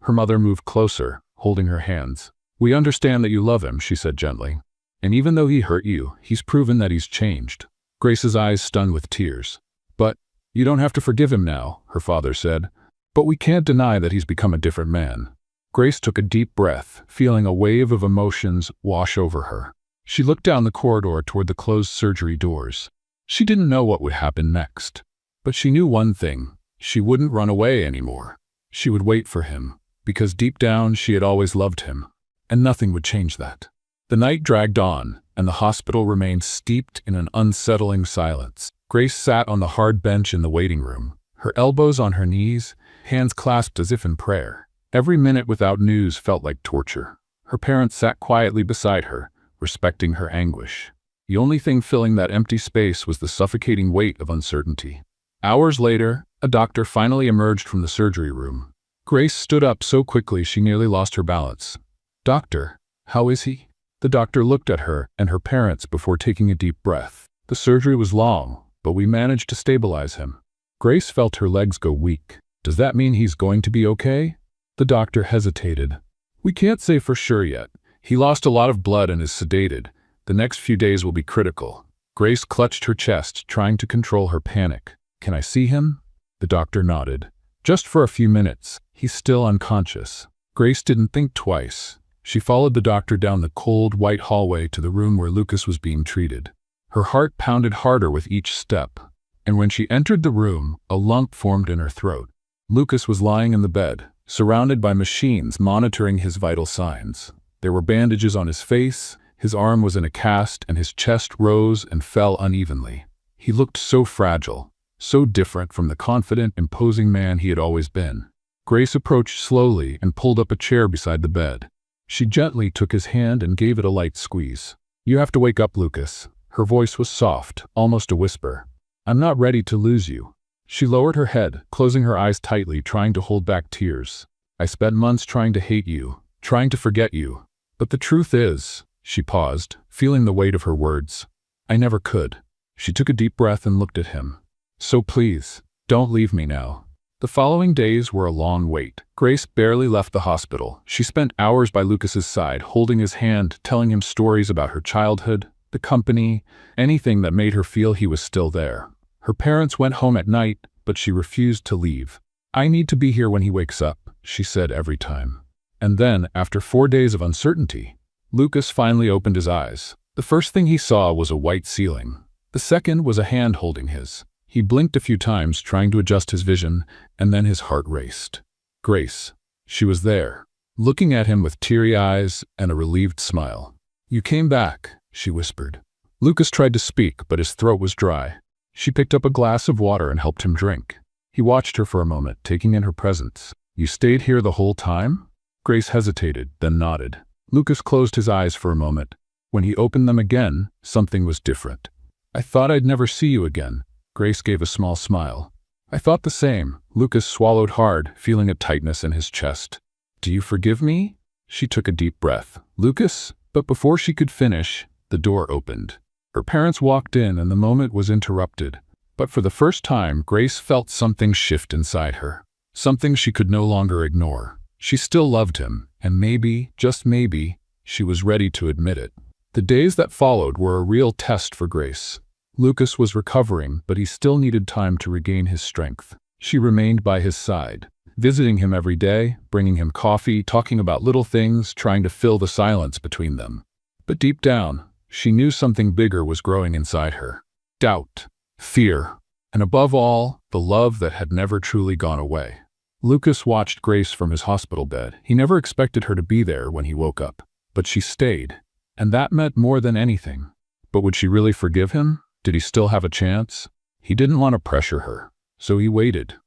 Her mother moved closer, holding her hands. "We understand that you love him," she said gently. "And even though he hurt you, he's proven that he's changed." Grace's eyes stung with tears. "But you don't have to forgive him now," her father said. "But we can't deny that he's become a different man." Grace took a deep breath, feeling a wave of emotions wash over her. She looked down the corridor toward the closed surgery doors. She didn't know what would happen next. But she knew one thing. She wouldn't run away anymore. She would wait for him, because deep down she had always loved him. And nothing would change that. The night dragged on, and the hospital remained steeped in an unsettling silence. Grace sat on the hard bench in the waiting room, her elbows on her knees, hands clasped as if in prayer. Every minute without news felt like torture. Her parents sat quietly beside her, respecting her anguish. The only thing filling that empty space was the suffocating weight of uncertainty. Hours later, a doctor finally emerged from the surgery room. Grace stood up so quickly she nearly lost her balance. "Doctor, how is he?" The doctor looked at her and her parents before taking a deep breath. "The surgery was long, but we managed to stabilize him." Grace felt her legs go weak. "Does that mean he's going to be okay?" The doctor hesitated. "We can't say for sure yet. He lost a lot of blood and is sedated. The next few days will be critical." Grace clutched her chest, trying to control her panic. "Can I see him?" The doctor nodded. "Just for a few minutes. He's still unconscious." Grace didn't think twice. She followed the doctor down the cold, white hallway to the room where Lucas was being treated. Her heart pounded harder with each step. And when she entered the room, a lump formed in her throat. Lucas was lying in the bed, surrounded by machines monitoring his vital signs. There were bandages on his face, his arm was in a cast, and his chest rose and fell unevenly. He looked so fragile, so different from the confident, imposing man he had always been. Grace approached slowly and pulled up a chair beside the bed. She gently took his hand and gave it a light squeeze. "You have to wake up, Lucas." Her voice was soft, almost a whisper. "I'm not ready to lose you." She lowered her head, closing her eyes tightly, trying to hold back tears. "I spent months trying to hate you, trying to forget you. But the truth is," she paused, feeling the weight of her words, "I never could." She took a deep breath and looked at him. "So please, don't leave me now." The following days were a long wait. Grace barely left the hospital. She spent hours by Lucas's side, holding his hand, telling him stories about her childhood, the company, anything that made her feel he was still there. Her parents went home at night, but she refused to leave. "I need to be here when he wakes up," she said every time. And then, after 4 days of uncertainty, Lucas finally opened his eyes. The first thing he saw was a white ceiling. The second was a hand holding his. He blinked a few times, trying to adjust his vision, and then his heart raced. Grace. She was there, looking at him with teary eyes and a relieved smile. "You came back," she whispered. Lucas tried to speak, but his throat was dry. She picked up a glass of water and helped him drink. He watched her for a moment, taking in her presence. "You stayed here the whole time?" Grace hesitated, then nodded. Lucas closed his eyes for a moment. When he opened them again, something was different. "I I thought I'd never see you again. Grace gave a small smile. I thought the same. Lucas swallowed hard, feeling a tightness in his chest. Do you forgive me? She took a deep breath. Lucas? But before she could finish, the door opened. Her parents walked in and the moment was interrupted. But for the first time, Grace felt something shift inside her. Something she could no longer ignore. She still loved him, and maybe, just maybe, she was ready to admit it. The days that followed were a real test for Grace. Lucas was recovering, but he still needed time to regain his strength. She remained by his side, visiting him every day, bringing him coffee, talking about little things, trying to fill the silence between them. But deep down, she knew something bigger was growing inside her. Doubt, fear, and above all, the love that had never truly gone away. Lucas watched Grace from his hospital bed. He never expected her to be there when he woke up. But she stayed, and that meant more than anything. But would she really forgive him? Did he still have a chance? He didn't want to pressure her, so he waited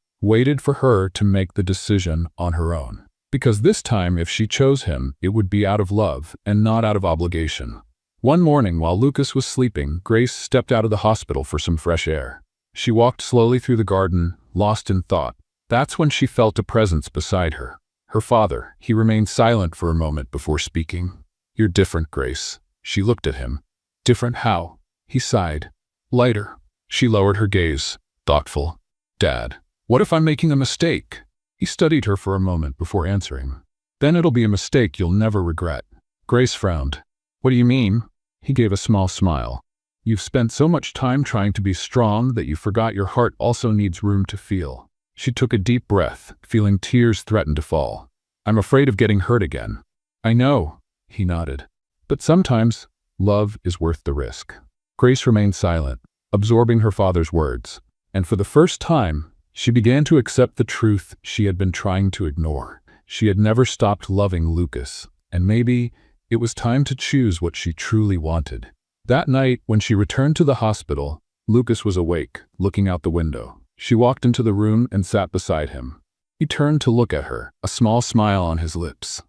for her to make the decision on her own. Because this time, if she chose him, it would be out of love and not out of obligation. One morning, while Lucas was sleeping, Grace stepped out of the hospital for some fresh air. She walked slowly through the garden, lost in thought. That's when she felt a presence beside her. Her father. He remained silent for a moment before speaking. You're different, Grace. She looked at him. Different how? He sighed. Lighter. She lowered her gaze, thoughtful. Dad, what if I'm making a mistake? He studied her for a moment before answering. Then it'll be a mistake you'll never regret. Grace frowned. What do you mean? He gave a small smile. You've spent so much time trying to be strong that you forgot your heart also needs room to feel. She took a deep breath, feeling tears threaten to fall. I'm afraid of getting hurt again. I know, he nodded. But sometimes, love is worth the risk. Grace remained silent, absorbing her father's words. And for the first time, she began to accept the truth she had been trying to ignore. She had never stopped loving Lucas, and maybe it was time to choose what she truly wanted. That night, when she returned to the hospital, Lucas was awake, looking out the window. She walked into the room and sat beside him. He turned to look at her, a small smile on his lips.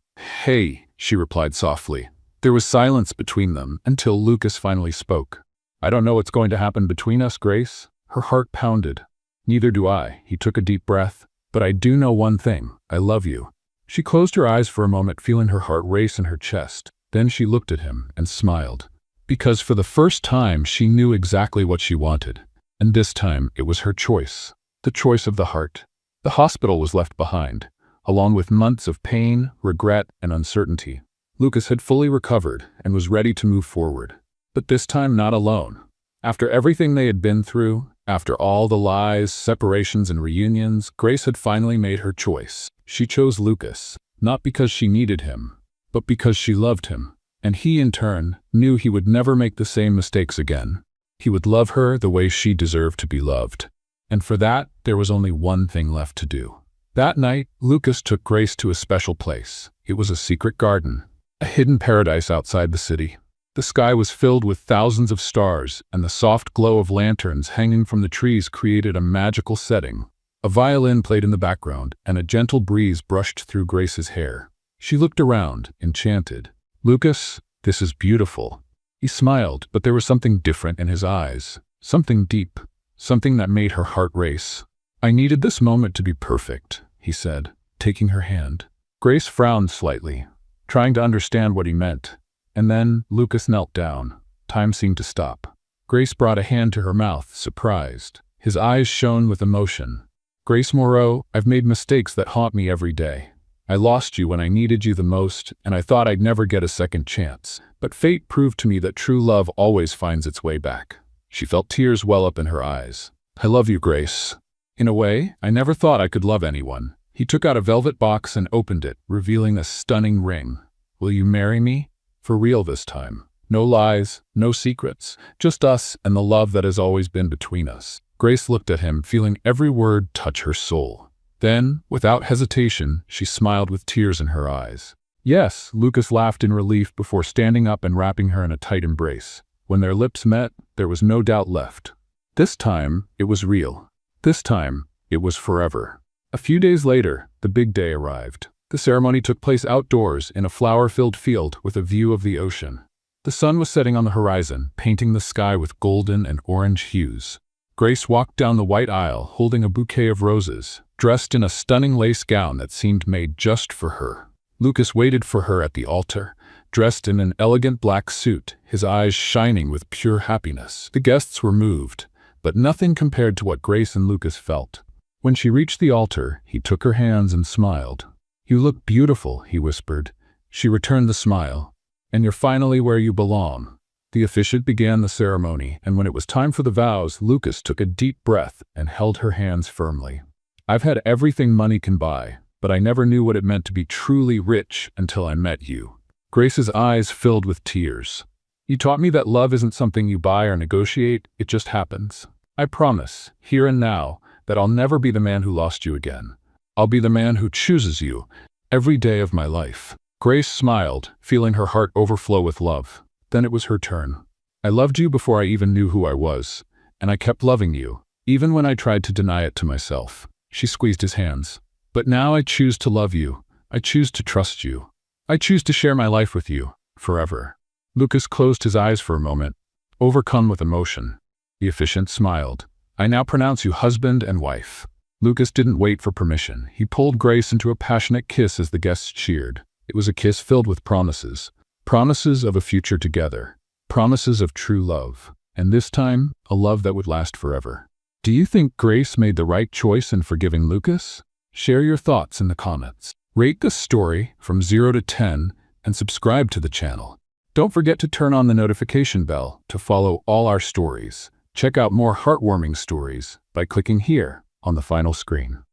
Hey, she replied softly. There was silence between them until Lucas finally spoke. I don't know what's going to happen between us, Grace. Her heart pounded. Neither do I. He took a deep breath. But I do know one thing. I love you. She closed her eyes for a moment, feeling her heart race in her chest. Then she looked at him and smiled. Because for the first time, she knew exactly what she wanted. And this time, it was her choice. The choice of the heart. The hospital was left behind, along with months of pain, regret, and uncertainty. Lucas had fully recovered and was ready to move forward. But this time, not alone. After everything they had been through, after all the lies, separations, and reunions, Grace had finally made her choice. She chose Lucas, not because she needed him, but because she loved him. And he, in turn, knew he would never make the same mistakes again. He would love her the way she deserved to be loved. And for that, there was only one thing left to do. That night, Lucas took Grace to a special place. It was a secret garden, a hidden paradise outside the city. The sky was filled with thousands of stars, and the soft glow of lanterns hanging from the trees created a magical setting. A violin played in the background, and a gentle breeze brushed through Grace's hair. She looked around, enchanted. Lucas, this is beautiful. He smiled, but there was something different in his eyes. Something deep. Something that made her heart race. I needed this moment to be perfect, he said, taking her hand. Grace frowned slightly, trying to understand what he meant. And then Lucas knelt down. Time seemed to stop. Grace brought a hand to her mouth, surprised. His eyes shone with emotion. Grace Moreau, I've made mistakes that haunt me every day. I lost you when I needed you the most, and I thought I'd never get a second chance. But fate proved to me that true love always finds its way back. She felt tears well up in her eyes. I love you, Grace. In a way, I never thought I could love anyone. He took out a velvet box and opened it, revealing a stunning ring. Will you marry me? For real this time. No lies, no secrets, just us and the love that has always been between us. Grace looked at him, feeling every word touch her soul. Then, without hesitation, she smiled with tears in her eyes. Yes, Lucas laughed in relief before standing up and wrapping her in a tight embrace. When their lips met, there was no doubt left. This time, it was real. This time, it was forever. A few days later, the big day arrived. The ceremony took place outdoors in a flower-filled field with a view of the ocean. The sun was setting on the horizon, painting the sky with golden and orange hues. Grace walked down the white aisle, holding a bouquet of roses, dressed in a stunning lace gown that seemed made just for her. Lucas waited for her at the altar, dressed in an elegant black suit, his eyes shining with pure happiness. The guests were moved, but nothing compared to what Grace and Lucas felt. When she reached the altar, he took her hands and smiled. "You look beautiful," he whispered. She returned the smile. "And you're finally where you belong." The officiant began the ceremony, and when it was time for the vows, Lucas took a deep breath and held her hands firmly. "I've had everything money can buy, but I never knew what it meant to be truly rich until I met you." Grace's eyes filled with tears. "You taught me that love isn't something you buy or negotiate, it just happens. I promise, here and now, that I'll never be the man who lost you again. I'll be the man who chooses you every day of my life." Grace smiled, feeling her heart overflow with love. Then it was her turn. "I loved you before I even knew who I was, and I kept loving you, even when I tried to deny it to myself." She squeezed his hands. "But now I choose to love you. I choose to trust you. I choose to share my life with you, forever." Lucas closed his eyes for a moment, overcome with emotion. The officiant smiled. "I now pronounce you husband and wife." Lucas didn't wait for permission. He pulled Grace into a passionate kiss as the guests cheered. It was a kiss filled with promises. Promises of a future together. Promises of true love. And this time, a love that would last forever. Do you think Grace made the right choice in forgiving Lucas? Share your thoughts in the comments. Rate this story from 0 to 10 and subscribe to the channel. Don't forget to turn on the notification bell to follow all our stories. Check out more heartwarming stories by clicking here on the final screen.